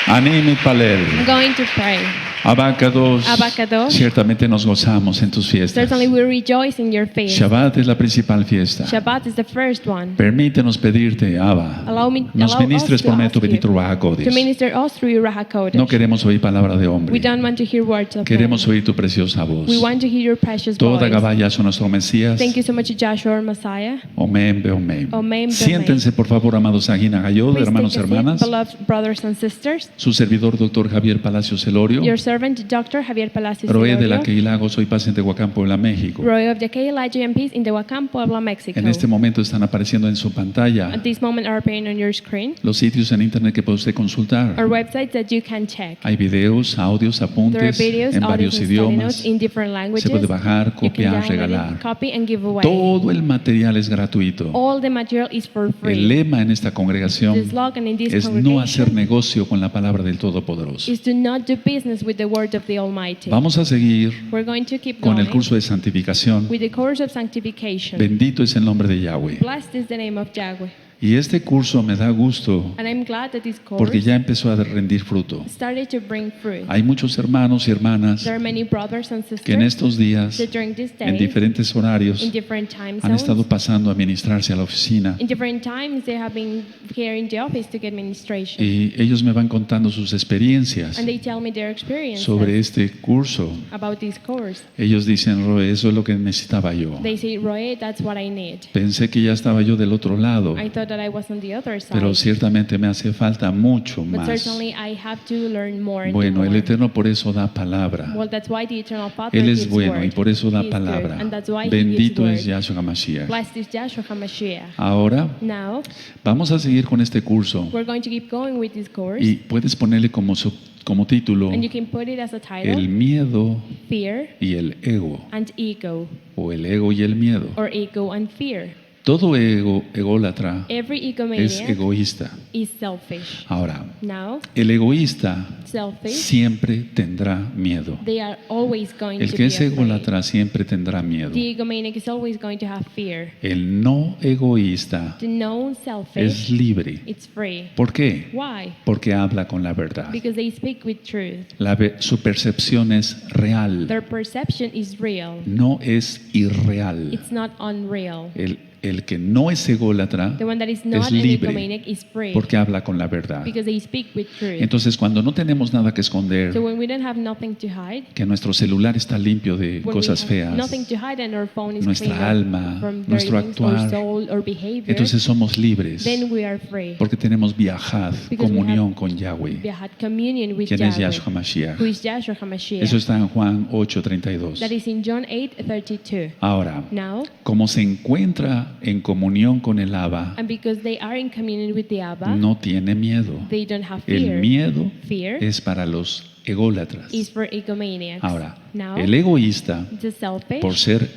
Anime Palel. I'm going to pray. Abacados. Abacados. Ciertamente nos gozamos en tus fiestas. Certainly we rejoice in your faith. Shabbat es la principal fiesta. Shabbat is the first one. Permítenos pedirte, Abba, nos Allow ministres us to por medio de tu ask you bendito Ruach to HaKodesh. minister us through your Ruach HaKodesh. No queremos oír palabra de We hombre. don't want to hear words of Queremos men. oír tu preciosa voz. We want to hear your precious Toda voice. Gabaya son nuestro Mesías. Thank you so much, Joshua, our Messiah. Omen, be omen. Omen, be Siéntense, por favor, amados Agina Gayod, Please hermanos y take a seat, hermanas. beloved brothers and sisters. Su servidor, doctor Javier Palacios Celorio. Your servant, Dr. Javier Palacios Roe de la Celorio. Queilago, soy paciente de Huacán, Puebla, México. Roy of the KLIJ MPs in Tehuacán, Puebla, Mexico. En este momento están apareciendo en su pantalla At this moment are appearing on your screen. los sitios en internet que puede usted consultar. Our websites that you can check. Hay videos, audios, There are apuntes videos, en audios, varios and study notes idiomas. in different languages. Se puede bajar, You can copiar, download regalar. it, copy and give away. Todo el material es gratuito. All the material is for El free. lema en esta The congregación slogan in this es no hacer congregation negocio con la palabra del Todopoderoso. is to not do business with the word of the Almighty. Vamos a seguir We're going to keep con going el curso de santificación. with the course of sanctification. Bendito es el nombre de Yahweh. Blessed is the name of Yahweh. Y este curso me da gusto And I'm glad that this course porque ya empezó a rendir fruto. started to bring fruit. Hay muchos hermanos y hermanas There are many brothers and sisters que en estos días, that during this en day, diferentes horarios, in different time han zones, estado pasando a ministrarse a la oficina in different times, they have been here in the office to get ministration. y ellos me van contando sus experiencias And they tell me their experiences sobre este curso. about this course. Ellos dicen, Roe, eso es lo que necesitaba yo. They say, Roy, that's what I need. Pensé que ya estaba yo del otro lado, I thought that I was on the other side. pero ciertamente me hace falta mucho But más. certainly I have to learn more and Bueno, el more. Eterno por eso da palabra. Well, that's why the Eternal Father Él es gives bueno word. y por eso He da is good, palabra. and that's why he Bendito gives es word. Yahshua Mashiach. Blessed is Joshua HaMashiach. Ahora Now, vamos a seguir con este curso we're going to keep going with this course. y puedes ponerle como título And you can put it as a title, el miedo Fear y el ego, and Ego, o el ego y el miedo. or Ego and Fear. Todo ególatra Every es egomaniac egoísta. is selfish. Ahora, Now, el egoísta selfish, siempre tendrá miedo. they are always going El to que be es afraid. ególatra siempre tendrá miedo. The egomaniac is always going to have fear. El no egoísta The known es selfish, libre. it's free. ¿Por qué? Why? Porque habla con la verdad. Because they speak with truth. Su percepción es real, Their perception is real. no es irreal. It's not unreal. El que no es ególatra The one that is es not an libre egomaniac is free. porque habla con la verdad. Because they speak with truth. Entonces, cuando no tenemos nada que esconder, So when we don't have nothing to hide, que nuestro celular está limpio de when cosas we have feas, nothing to hide and our phone is nuestra clean alma, from nuestro dirty things, or actuar, soul or behavior, entonces somos libres then we are free. porque tenemos viajad, Because we comunión have- con Yahweh, We had communion with quien es Yahweh, Yahshua Mashiach. who is Joshua HaMashiach. Eso está en Juan 8:32. That is in John 8:32. Ahora, Now, como se encuentra en comunión con el Abba, and because they are in communion with the Abba, no tiene miedo. they don't have El fear. miedo Fear es para los ególatras. is for egomaniacs. Ahora, Now, el egoísta, the selfish, por ser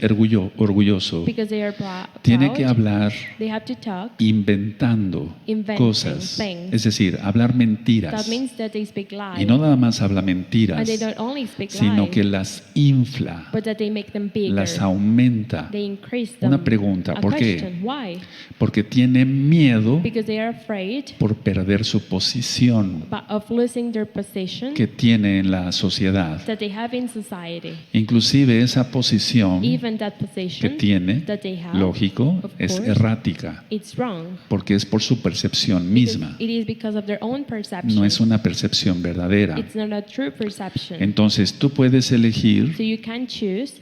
orgulloso, because they are tiene proud, que hablar they have to talk. inventando Inventing cosas. things. Es decir, hablar That mentiras. means that they speak lies. Y no nada más habla mentiras, And they don't only speak sino lies, que las infla, but that they make them bigger. las aumenta. They increase them. Una pregunta, A ¿por qué? question, why? Porque tiene miedo Because they are afraid por perder su posición of losing their position que tiene en la sociedad. that they have in society. Inclusive esa posición Even that que position tiene, that they have, lógico, of es course, errática, it's wrong. porque es por su percepción misma. It is because of their own perception. No es una percepción verdadera. It's not a true perception. Entonces tú puedes elegir So you can choose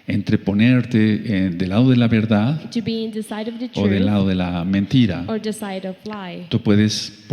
entre ponerte del lado de la verdad to be in the side of the o del truth lado de la mentira. or the side of lie. Tú puedes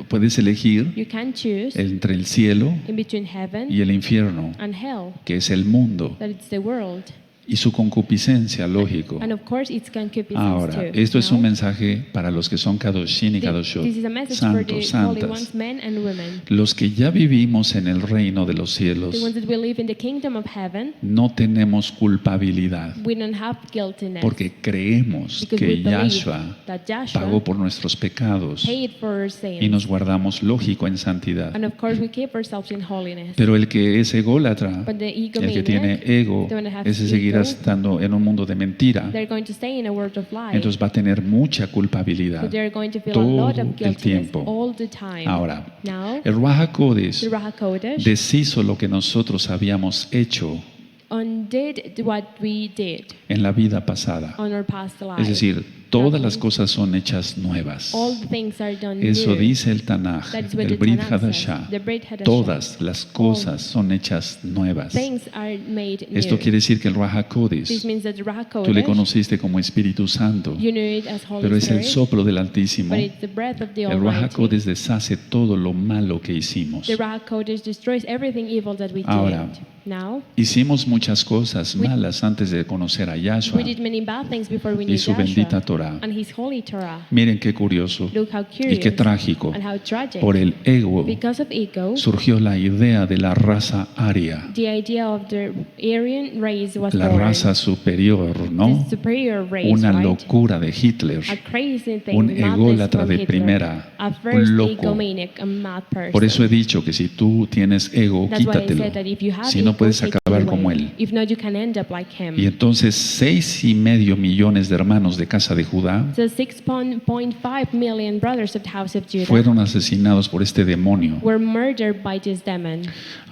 puedes elegir You can choose entre el cielo in between heaven y el infierno, and hell, que es el mundo, that it's the world. y su concupiscencia, lógico. And of course it's concupiscence Ahora, too. esto es Now, un mensaje para los que son Kadoshin y this Kadoshot, is a message for the santos, holy santas. ones, men and women. Los que ya vivimos en el reino de los The cielos, ones that believe in the kingdom of heaven, no tenemos culpabilidad, we don't have guiltiness. porque creemos Because que we believe Yahshua that Joshua pagó por nuestros pecados paid for our sins. y nos guardamos, lógico, en santidad. And of course we keep ourselves in holiness. Pero el que es ególatra, But the el que egomaniac, tiene ego, the one that has ese ego, seguir estando en un mundo de mentira, they're going to stay in a world of lies. entonces va a tener mucha So culpabilidad they're going to feel a todo lot of el guiltiness tiempo. all the time. Ahora, Now, el Ruach HaKodesh the Ruach HaKodesh deshizo lo que nosotros habíamos hecho undid what we did en la vida pasada. on our past life. Es decir, todas las cosas son hechas nuevas. All the things are done Eso new. dice el Tanaj, That is what el the Brit Tanakh says. Hadashah. The Brit Hadashah. Todas las cosas son hechas nuevas. Things are made new. Esto quiere decir que el Ruach This HaKodesh, means that the Ruach tú le HaKodesh, conociste como Espíritu Santo, you knew it as Holy pero es el Spirit, soplo del Altísimo. but it's the breath of the El Ruach Almighty. HaKodesh deshace todo lo malo que hicimos. The Ruach HaKodesh destroys everything evil that we Ahora, did. Now, hicimos muchas cosas malas antes de conocer a Yahshua we did many bad things before we y knew su Joshua bendita Torah. and His holy Torah. Miren qué curioso Look how y curious qué trágico. and how tragic. Por el ego Because of ego, surgió la idea de la raza aria, the idea of the Aryan race was la born. raza superior, ¿no? The superior race, Una right? locura de Hitler, A crazy thing, un madness ególatra from de Hitler. primera, A un first loco. egomaniac, a mad person. Por eso he dicho que si tú tienes ego, That's why I quítatelo. said that if you have Si no ego, puedes take it acabar away. como él. If not, you can end up like him. Y entonces 6,5 millones de hermanos de casa de Judá So 6.5 million brothers of the house of Judah fueron asesinados por este demonio. were murdered by this demon.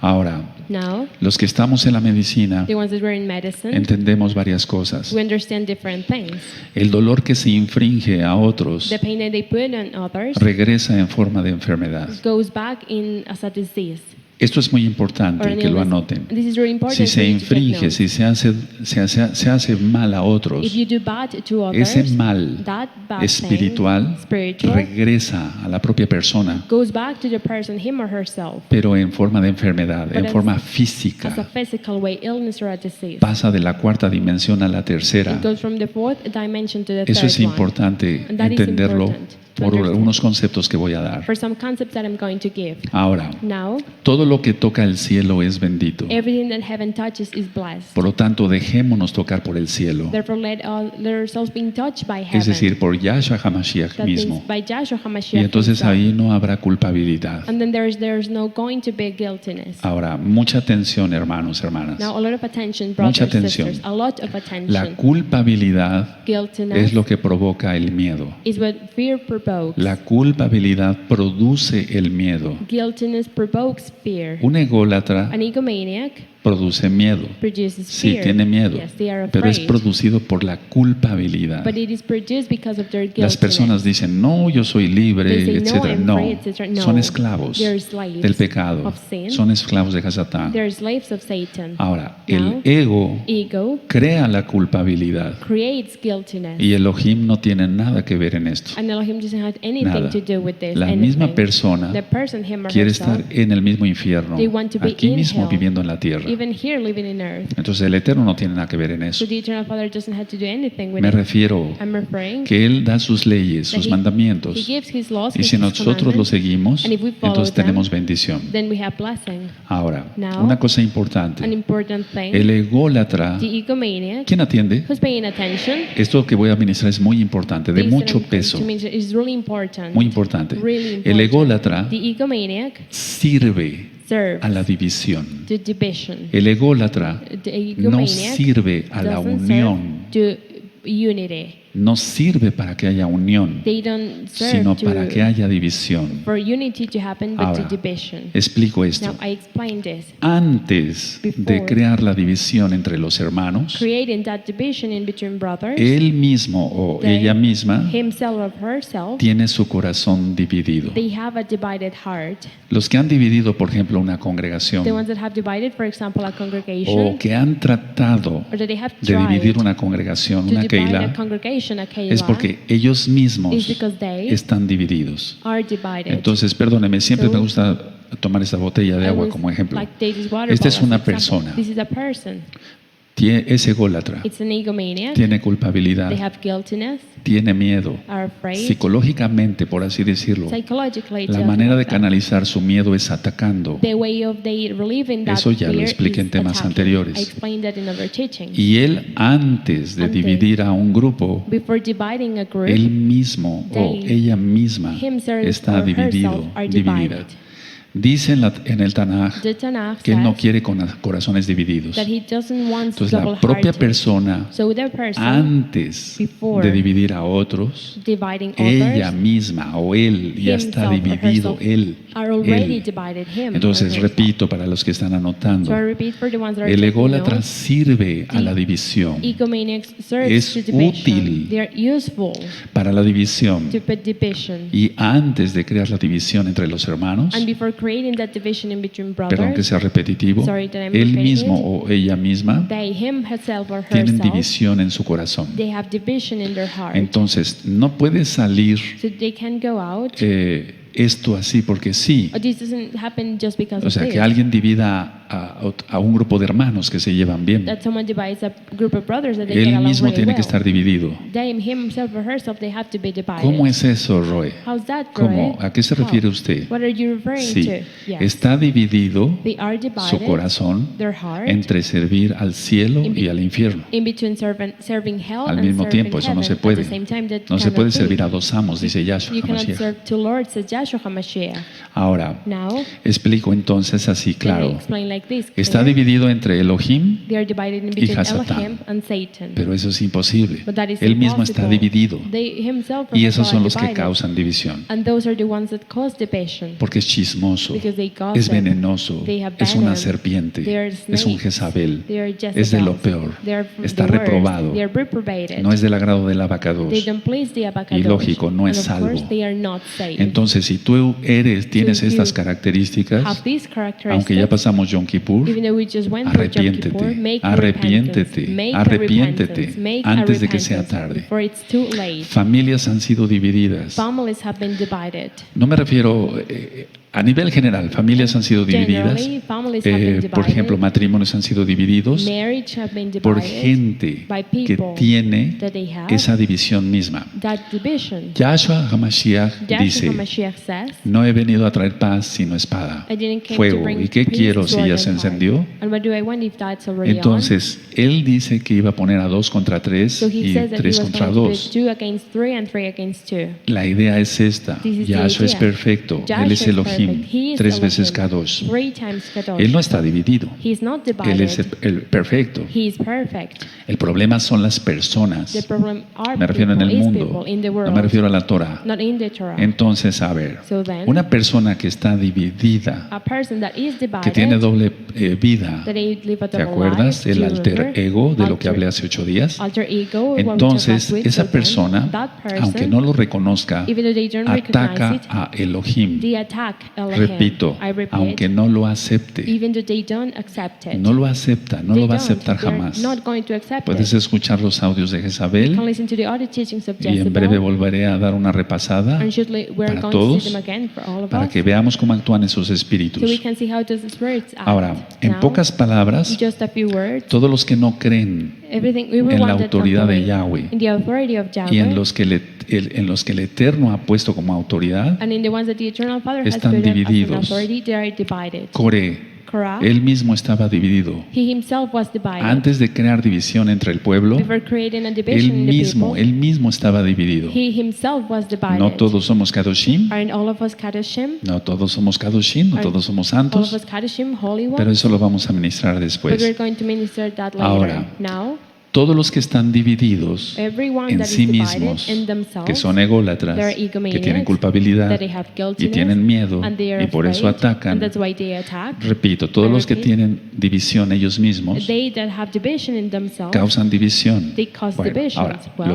Ahora, Now, los que estamos en la medicina the ones that were in medicine, entendemos varias cosas. we understand different things. El dolor que se infringe a otros The pain that they put on others regresa en forma de enfermedad. goes back in as a disease Esto es muy or importante an que lo illness. anoten. This is really important. Si for se you to take infringe, note. si se hace mal a otros, If you do bad to others, ese mal that bad espiritual thing, spiritual, regresa a la propia persona, goes back to the person, him or herself, pero en forma de enfermedad, But en as- forma as a física. physical way, illness or a disease. Pasa de la cuarta dimensión a la tercera. It goes from the fourth dimension to the Eso third es one. importante And that is entenderlo important to por understand. algunos conceptos que voy a dar. For some concepts that I'm going to give. Ahora, Now, todo lo que toca el cielo es bendito. everything that heaven touches is blessed. Por lo tanto, dejémonos tocar por el cielo. Therefore, let ourselves be touched by heaven. Es decir, por Yahshua HaMashiach That means mismo. by Joshua Y HaMashiach entonces himself. ahí no habrá culpabilidad. And then there's no going to be guiltiness. Ahora, mucha atención, hermanos, hermanas. Now, a lot of attention, brothers, Mucha atención. sisters. A lot of La attention. culpabilidad Guiltiness es lo que provoca el miedo. is what fear provokes. La culpabilidad produce el miedo. Guiltiness provokes fear. Un ególatra An egomaniac produce miedo. produces Sí, fear. tiene miedo, Yes, they are pero es afraid. producido por la culpabilidad. But it is produced because of their Las guiltiness. personas dicen, no, yo soy They libre, say, etc. I'm No, free, etc. No, son esclavos they're slaves del pecado, of sin. son esclavos de Hasatán. They're slaves of Satan. Ahora, Now, el ego Ego crea la culpabilidad creates guiltiness. y Elohim no tiene nada que ver en esto. And Elohim doesn't have anything Nada. to do with this. La anything. misma persona The person, him or quiere herself, estar en el mismo infierno, they want to be aquí in mismo hell, viviendo en la tierra. even here living in earth. Entonces el Eterno no tiene nada que ver en eso. So the Eternal Father doesn't have to do anything with Me it. refiero I'm referring que Él da sus leyes, that sus He mandamientos, gives His laws, y His si nosotros los commandments, seguimos, and if we follow entonces them, tenemos bendición. then we have blessing. Ahora, Now, una cosa An importante, important thing, el ególatra, the egomaniac, ¿quién atiende? who's paying attention, Esto que voy a ministrar es muy importante, de this that mucho I'm going peso, to mention is really important. muy importante. Really El important. ególatra The egomaniac sirve serves a la división. to division. El ególatra The no egomaniac sirve a la doesn't unión, serve to unity. no sirve para que haya unión, They don't serve sino to, para que haya división. for unity to happen, but Ahora, to division. explico esto. Now, I explained this. Antes de Before crear la división entre los hermanos, Creating that division in between brothers, él mismo o they, ella misma himself or herself, tiene su corazón dividido. they have a divided heart. Los que han dividido, por ejemplo, una The congregación ones that have divided, for example, a o congregation, que han tratado or that they have de tried dividir una congregación, to una divide a keila, congregation, a es keilah, porque ellos mismos is because they están divididos. are divided. Entonces, perdóneme, siempre So, me gusta tomar esta botella de I agua was como ejemplo. like David's water Esta es bottle, una for example. persona. This is a person. Es ególatra, It's an egomaniac. tiene culpabilidad, They have guiltiness, tiene miedo. are afraid. Psicológicamente, por así decirlo, Psychologically, la it's manera de like that. canalizar su miedo es atacando. The way of they relieving that Eso ya lo fear expliqué en is temas attacking. anteriores. I explained that in other teachings. Y él, antes de Antes. dividir a un grupo, Before dividing a group, él mismo o they ella misma himself está or dividido, herself are dividida. divided. Dice en el Tanaj The Tanakh que Él no says quiere corazones divididos. that He doesn't want Entonces la propia double-hearted. persona, So the person antes before de dividir a otros, dividing ella others misma o él ya está himself or dividido, herself él. are already él. divided him. Entonces, or herself. repito para los que están anotando, So I repeat for the ones that are el taking ególatra notes, sirve a la división. egomaniacs search Es to division. útil They are useful Para la división. to put division. Y antes de crear la división entre los hermanos, And before creating that division in between perdón que brothers, sea repetitivo, Sorry that I'm él repeating mismo it. o ella misma they, him, herself, or tienen herself, división en su corazón. they have division in their heart. Entonces, no puede salir So they can go out. esto así porque sí. Or this doesn't happen just because O sea, of que this. alguien divida a un grupo de hermanos que se llevan bien. That someone divides a group of brothers that they get Él along mismo really tiene well. que estar dividido. They, himself or herself, they have to be divided. ¿Cómo es eso, Roy? How's that, ¿Cómo? Roy? ¿A qué se How? refiere usted? What are you referring Sí, to? Yes. está dividido They are divided, su corazón their heart, entre servir al cielo y al infierno. in between serving hell Al and mismo serving tiempo, eso no heaven. se At puede. the same time, that No se cannot puede be. servir a dos amos, dice Yahshua You cannot HaMashiach. serve two lords, says Yahshua HaMashiach. Ahora, Now, explico entonces así, let me claro. explain like this. Está clear? dividido entre Elohim, They are divided in between Hasatán. Elohim and Satan. pero eso es imposible. But that is Él mismo está impossible. dividido. They himself or Y esos herself son are los que divided. causan división. And those are the ones that cause division. Porque es chismoso, Because they gossip. es venenoso, They have es una venom. serpiente, They are es un snakes. Jezabel, They are es de lo Jezebels. peor, They are está the worst. reprobado, They are reprobated. no es del agrado del abacados. They don't please the Abacadosh. Y lógico, no es And of course, salvo. they are not saved. Entonces, si tú tienes So if estas you características, have these characteristics, aunque ya pasamos Yom Kippur, even though we just went through Yom Kippur, arrepiéntete, make a arrepiéntete, repentance. Make a arrepiéntete repentance. Make a antes de que sea repentance tarde. before it's too late. Familias han sido divididas. Families have been divided. No me refiero a nivel general, familias han sido divididas. Generally, families have been Por ejemplo, divided. matrimonios han sido divididos Marriage have been por divided gente by que people tiene that they have esa división misma. that division. Yahshua HaMashiach Yahshua dice, HaMashiach says, no he venido a traer paz sino espada, I didn't came to fuego. bring ¿Y qué peace, quiero si sword, ya and se fire. encendió? And what do I want if that's already Entonces, él dice que iba a poner a 2 contra 3 on? So he y says that he 3 was contra going to 2. put 2 against 3 and 3 against 2. La idea es esta. This is the Yahshua es idea. perfecto. Yahshua Él es is Elohim. perfect. He is 3 veces Elohim. Kadosh. 3 times Kadosh. Él no está dividido. He is not Él divided. es el perfecto. He is perfect. El problema son las personas. The problem are Me refiero en people, el is mundo. people in the No world, me refiero a la Torah. not in the Torah. Entonces, a ver, So then, una persona que está dividida, a person that is que divided, tiene doble vida, that they live a ¿te double acuerdas? life, El do you alter remember? ego de lo que Alter- hablé hace 8 días. alter ego, what we Entonces, talked about esa with, so then, persona, that person, aunque no lo reconozca, even though they don't recognize ataca it, a Elohim. they attack Elohim. Repito, I repeat, aunque no lo acepte, even though they don't accept it. no lo acepta, no They lo va a don't. aceptar They're jamás. not going to accept Puedes it. escuchar los audios de You can Jezabel listen to the other teachings of y en Jezebel, breve volveré a dar una repasada and shortly we're para going to todos, see them again for all of para us, que veamos cómo actúan esos so we espíritus. can see how those spirits act. Ahora, en Now, pocas palabras, just a few words, todos los que no creen everything en la everyone that autoridad de believe Yahweh in the authority of y Yahweh, en los que el Eterno ha puesto como autoridad, and in the ones that the Eternal Father has están put up as an divididos. authority, they are divided. Coré, Korah, él mismo estaba dividido. he himself was divided. Antes de crear división entre el pueblo, Before creating a él division in the people, mismo estaba dividido. he himself was divided. No todos somos Kadoshim, Aren't all of us Kadoshim? no todos somos Kadoshim, no Aren't todos somos All of santos, us Kadoshim, holy ones? pero eso lo vamos a ministrar But we're después. going to minister that later. Ahora, Now, Todos los que están divididos everyone en that sí is divided mismos, in themselves, que son ególatras, they're que egomaniacs, tienen culpabilidad that they have y guiltiness, tienen miedo and they are y por eso afraid, atacan. and that's why they attack. Repito, todos los que tienen división ellos mismos They that have division in themselves, causan división. they cause Bueno, divisions. ahora, Well,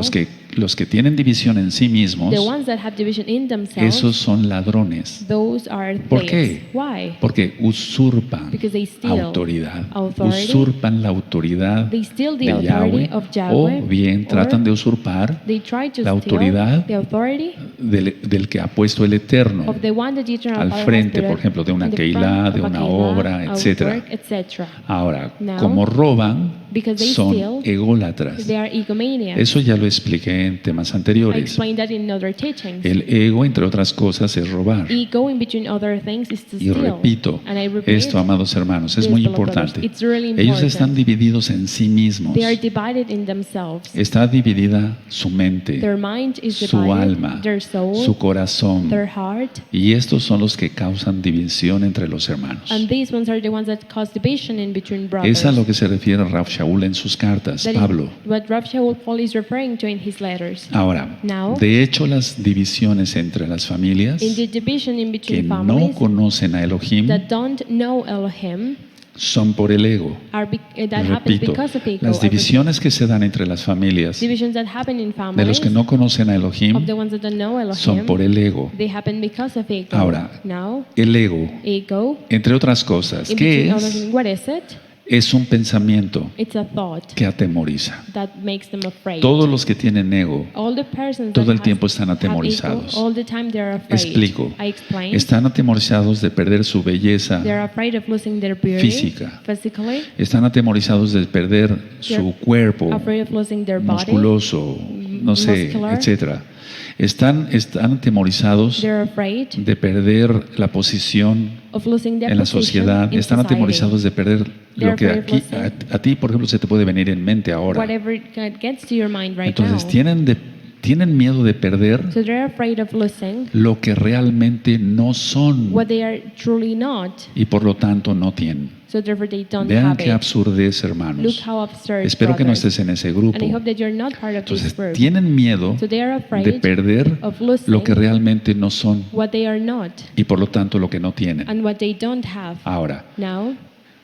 los que tienen división en sí mismos, the ones that have division in themselves, esos son ladrones. those are ¿Por thieves. qué? Why? Porque usurpan Because they steal autoridad. authority. Usurpan la autoridad They steal the de authority Yahweh, of Yahweh, o bien or tratan de usurpar they try to la steal autoridad the authority del que ha puesto el Eterno of the one that the Eternal al Father has frente, put por up ejemplo, de una in the keilá, front de of a una keilá, obra, a etcétera. work, etc. Ahora, Now, como roban, Because they son steal, ególatras. they are egomaniacs. Eso ya lo expliqué en temas I anteriores. explained that in other teachings. El ego, entre otras cosas, es robar. Ego, in between other things, is to Y steal. repito, And I repeat, esto, amados hermanos, es this, muy beloved brothers, importante. it's really Ellos important. están divididos en sí mismos. They are divided in themselves. Está dividida su mente, Their mind is su divided, alma, their soul, su corazón. their heart, Y estos son los que causan división entre los hermanos. and these ones are the ones that cause division in between brothers. Es a lo que se refiere Rav Shaul en sus cartas, That is Pablo. what Rav Shaul Paul is referring to in his letters. Ahora, Now, de hecho, las divisiones entre las familias in the division in que between no families conocen a Elohim that don't know Elohim son por el ego. that happens Repito, because of ego. las divisiones que se dan entre las familias Divisions that happen in de families los que no conocen a Elohim of the ones that don't know Elohim, son por el ego. they happen because of ego. Ahora, Now, el ego, ego, entre otras cosas, in ¿qué between other es? things, what is it? Es un pensamiento It's a thought que atemoriza. that makes them afraid. Todos los que tienen ego All the persons todo that el tiempo have están atemorizados. ego, all the time they're afraid. Explico. I explain. Están atemorizados de perder su belleza, They're afraid of losing their beauty física. physically. están atemorizados de perder su They're cuerpo afraid of losing their body. musculoso, no sé, muscular. etcétera. Están atemorizados They're afraid de perder la posición of losing their en la position sociedad. in Están society. atemorizados de perder They're lo que afraid of aquí losing a ti, por ejemplo, se te puede venir en mente ahora. Whatever gets to your mind right Entonces now. tienen miedo de perder So they're afraid of losing lo que realmente no son what they are truly not. y por lo tanto no tienen. So therefore they don't Vean have qué it. absurdez, Look hermanos. how absurd, Espero que no brothers. estés en ese grupo. And I hope that you're not part of Entonces this group. tienen miedo So they are de afraid perder of losing lo que realmente no son what they are not y por lo tanto lo que no tienen. and what they don't have. Ahora, Now,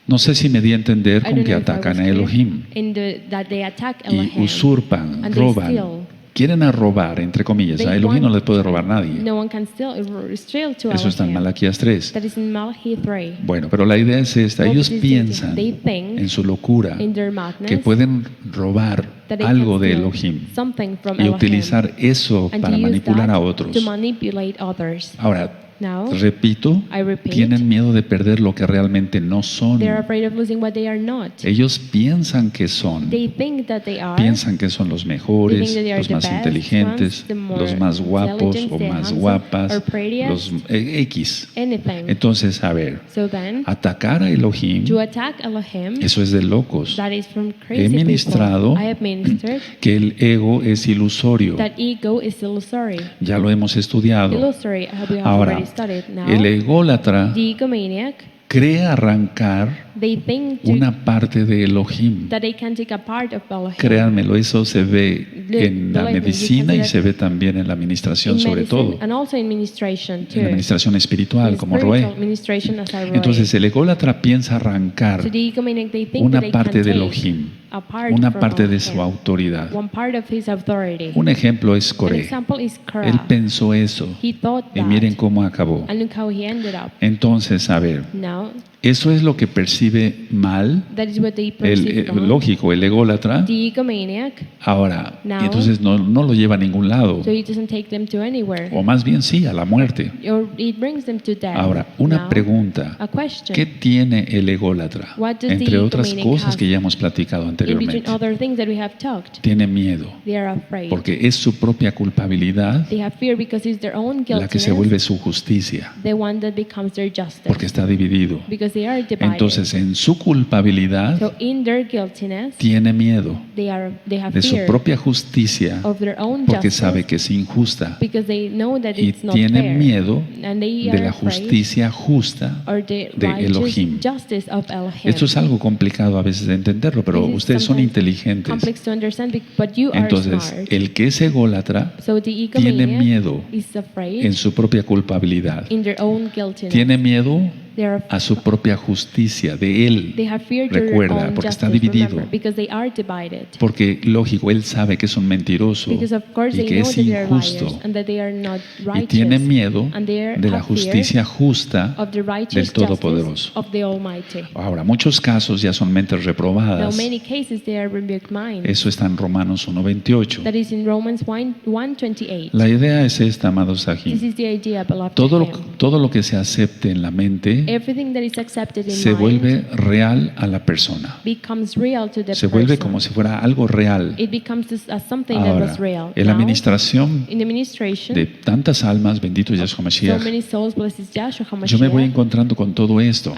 no sé si me di a entender I con don't que know if I atacan was a clear Elohim in that they attack y Elohim. usurpan, And they roban, steal. quieren a robar, entre comillas. They A Elohim no want- le puede robar nadie. No one can steal to Eso está en Elohim. Malaquías 3. That is in Malachi 3. Bueno, pero la idea es esta. Well, Ellos this is piensan they think en su locura in their madness que pueden robar that they algo can de steal Elohim something from y Elohim utilizar eso and para to use manipular that a otros. to manipulate others. Ahora, Now, repito, I repeat, tienen miedo de perder lo que realmente no son. they're afraid of losing what they are not. Ellos piensan que son. They think that they are. Piensan que son los They mejores, think that they are los the más best inteligentes, ones, the more los más guapos intelligent, o the más handsome, guapas, or prettiest. los X. Anything. Entonces, a ver, So then, atacar a Elohim, to attack Elohim, eso es de locos. that is from He crazy ministrado people. I have ministered que el ego es ilusorio. that ego is illusory. Ya lo hemos estudiado. Illusory, we have Ahora, already studied now. el ególatra The egomaniac, cree arrancar they think una parte de Elohim. that they can take a part of Elohim. Créanmelo, eso se ve en la Believe me, you medicina can y see se that ve también en la administración, in sobre medicine todo, and also in ministration too. en la administración espiritual, In como spiritual Roé. ministration as a Roé. Entonces, el ególatra piensa arrancar So the egomaniac, they think una that they parte can de take Elohim, a part una from parte de Elohim, su autoridad. one part of his authority. Un ejemplo es An Coré. example is Korah. Él pensó eso He thought y that, miren cómo acabó. and look how he ended up. Entonces, a ver, Now, eso es lo que percibe mal, that is what they perceive wrong. lógico, el ególatra. The egomaniac, Ahora, Now- y entonces no lo lleva a ningún lado, so it doesn't take them to anywhere. o más bien sí, a la muerte. Or it brings them to death. Ahora, una Now, pregunta. a question. ¿Qué tiene el ególatra? What does Entre the otras egomaniac cosas have? que ya hemos platicado In between anteriormente. other things that we have talked, Tiene miedo, they are afraid. porque es su propia culpabilidad They have fear because it's their own la que se guiltiness, vuelve su justicia, the one that becomes their justice. porque está dividido. Because they are divided. Entonces, en su culpabilidad, So in their guiltiness, tiene miedo they have de su fear propia justicia, of their own porque justice, sabe que es injusta, because they know that y it's not tiene fair. miedo And they de are la afraid justicia justa or the de righteous Elohim. justice of Elohim. Esto es algo complicado a veces de entenderlo, pero This is ustedes son sometimes inteligentes. complex to understand, but you are Entonces, smart. el que es ególatra So the tiene egomaniac miedo is afraid en su propia culpabilidad. in their own guiltiness. Tiene miedo They are a su propia justicia de él. They have fear to their Recuerda, own porque está justice, dividido. remember, because they are divided. Porque, lógico, él sabe que es un mentiroso Because of course y they que know es that they are liars injusto. and that they are not Y righteous. tiene miedo and they de la have fear justicia justa of the righteous del justice Todopoderoso. of the Almighty. Ahora, muchos casos ya son mentes Now, reprobadas. many cases they are rebuked minds. Eso está en Romanos 1:28. That is in Romans 1:28. La idea es esta, amados This aquí. is the idea, beloved. Todo of him. todo lo que se acepte en la mente everything that is accepted in se mind vuelve real a la persona. becomes real to the Se vuelve person. como si fuera algo real. It becomes something that Ahora, was real. en la Now, administración in the administration, de tantas almas, bendito Yahshua so Mashiach, many souls, blessed Yahshua yo me voy HaMashiach, encontrando con todo esto.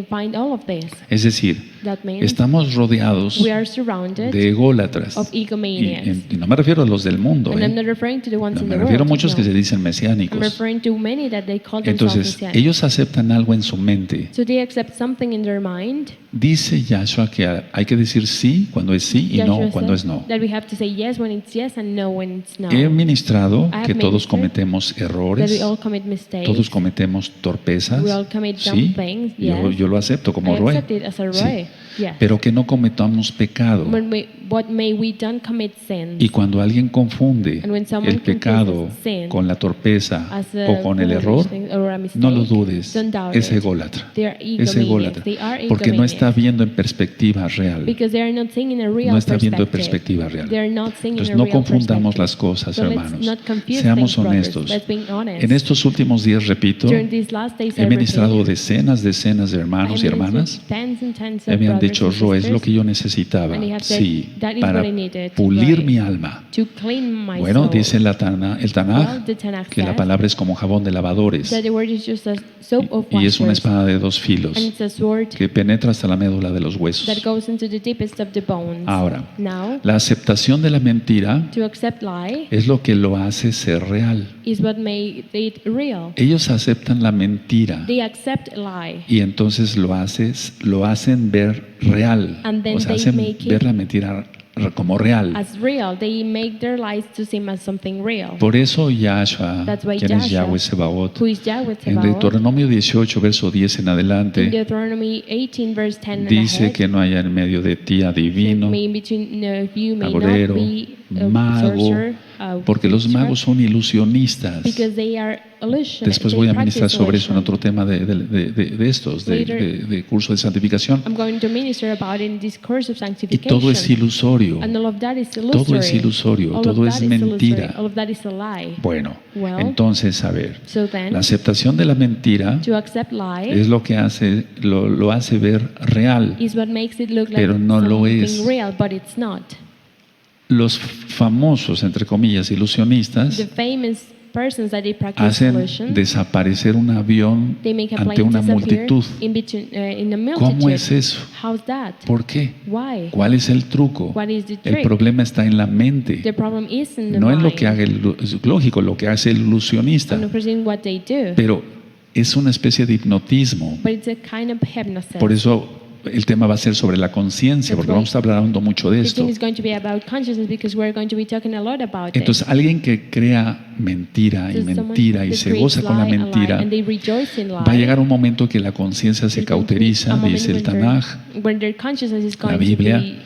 find all of this. Es decir, That means estamos rodeados we are surrounded de ególatras. of egomaniacs. Y no me refiero a los del mundo, And I'm not referring to the ones no, in me the refiero a world. muchos que no. se dicen I'm mesiánicos. referring to many that they call themselves Entonces, Messianic. ellos aceptan algo en su mente. So they accept something in their mind. Dice Yahshua que hay que decir sí cuando es sí y no Joshua cuando es said no. that we have to say yes when it's yes and no when it's no. He ministrado I have que todos ministered cometemos That we errores, all commit mistakes. todos cometemos torpezas. We all commit dumb Sí, things, yo, yes. yo lo acepto como I Roe. accept it as a Sí. Roe. Yes. Pero que no cometamos pecado. But may we don't commit sins. Y cuando alguien confunde And when someone el pecado confuses sin con la torpeza as a o con el foolish error, thing or a mistake, no lo dudes, don't doubt es it. ególatra. They are Es egomaniacs. ególatra. They are Porque no está egomaniacs. viendo en perspectiva real. Because they are not seeing in a real No está viendo en perspective. perspectiva real. They are not seeing Entonces in a no real confundamos perspective. las cosas, So let's hermanos. not confuse Seamos things, brothers. honestos. Let's be honest. En estos últimos días, repito, During these last days, he ministrado decenas decenas de hermanos y hermanas. Y Me han dicho, Roe, es lo que yo necesitaba. And they have said, Sí, "That is para what I needed, pulir right, mi alma. to clean my Bueno, soul." dice el Tanaj Well, the Tanakh que la says palabra es como jabón de lavadores that the word is just a soap of y es una washers, espada de dos filos and it's a sword que penetra hasta la médula de los that huesos. goes into the deepest of the bones. Ahora, Now, la aceptación de la mentira to accept lie es lo que lo hace ser real. is what made it real. Ellos aceptan la mentira They accept lie, y entonces lo hacen ver real. And then O sea, they hacen make it ver la mentira como real. as real. They make their lies to seem as something real. Por eso Yahshua, That's why quien es Yahshua, Yahweh Sebaot, Who is Yahweh en Tsebaot, Deuteronomio 18, verso 10 en in adelante, Deuteronomy 18 verse 10 and dice ahead, que no haya en medio de ti adivino, may between you may agorero, not be a mago, sorcerer, porque los witchcraft, magos son ilusionistas. because they are illusion. Después They voy a practice ministrar sobre eso en illusion. otro tema de estos, de curso de santificación. I'm going to minister about it in this course of Y sanctification. todo es ilusorio. And all of that is illusory. Todo es ilusorio, All todo of es that is illusory. mentira. All of that is a lie. Bueno, Well, entonces, a ver, So then, la aceptación de la mentira to accept lie es lo que lo hace ver real. is what makes it look like Pero no lo something es. real, but it's not. Los famosos, entre comillas, ilusionistas The famous persons that they practice hacen illusion, desaparecer un avión they make a ante plane una disappear multitud. in a multitude. ¿Cómo es eso? How's that? ¿Por qué? Why? ¿Cuál es el truco? What is the El trick? problema está en la mente. The problem is in the No en lo mind. que haga es lógico, lo que hace el ilusionista. And of course in what they do. Pero es una especie de hipnotismo. But it's a kind of hypnosis. Por eso el tema va a ser sobre la conciencia, porque vamos a hablar hablando mucho de The esto. thing is going to be about consciousness because we're going to be talking a lot about it. Entonces, alguien que crea mentira y So someone mentira y that se creates goza con la lie, a lie, mentira, and they rejoice in lie. va a llegar un momento que la conciencia se There's going to be cauteriza, a moment dice el when their- Tanaj. when their consciousness is going Biblia. to be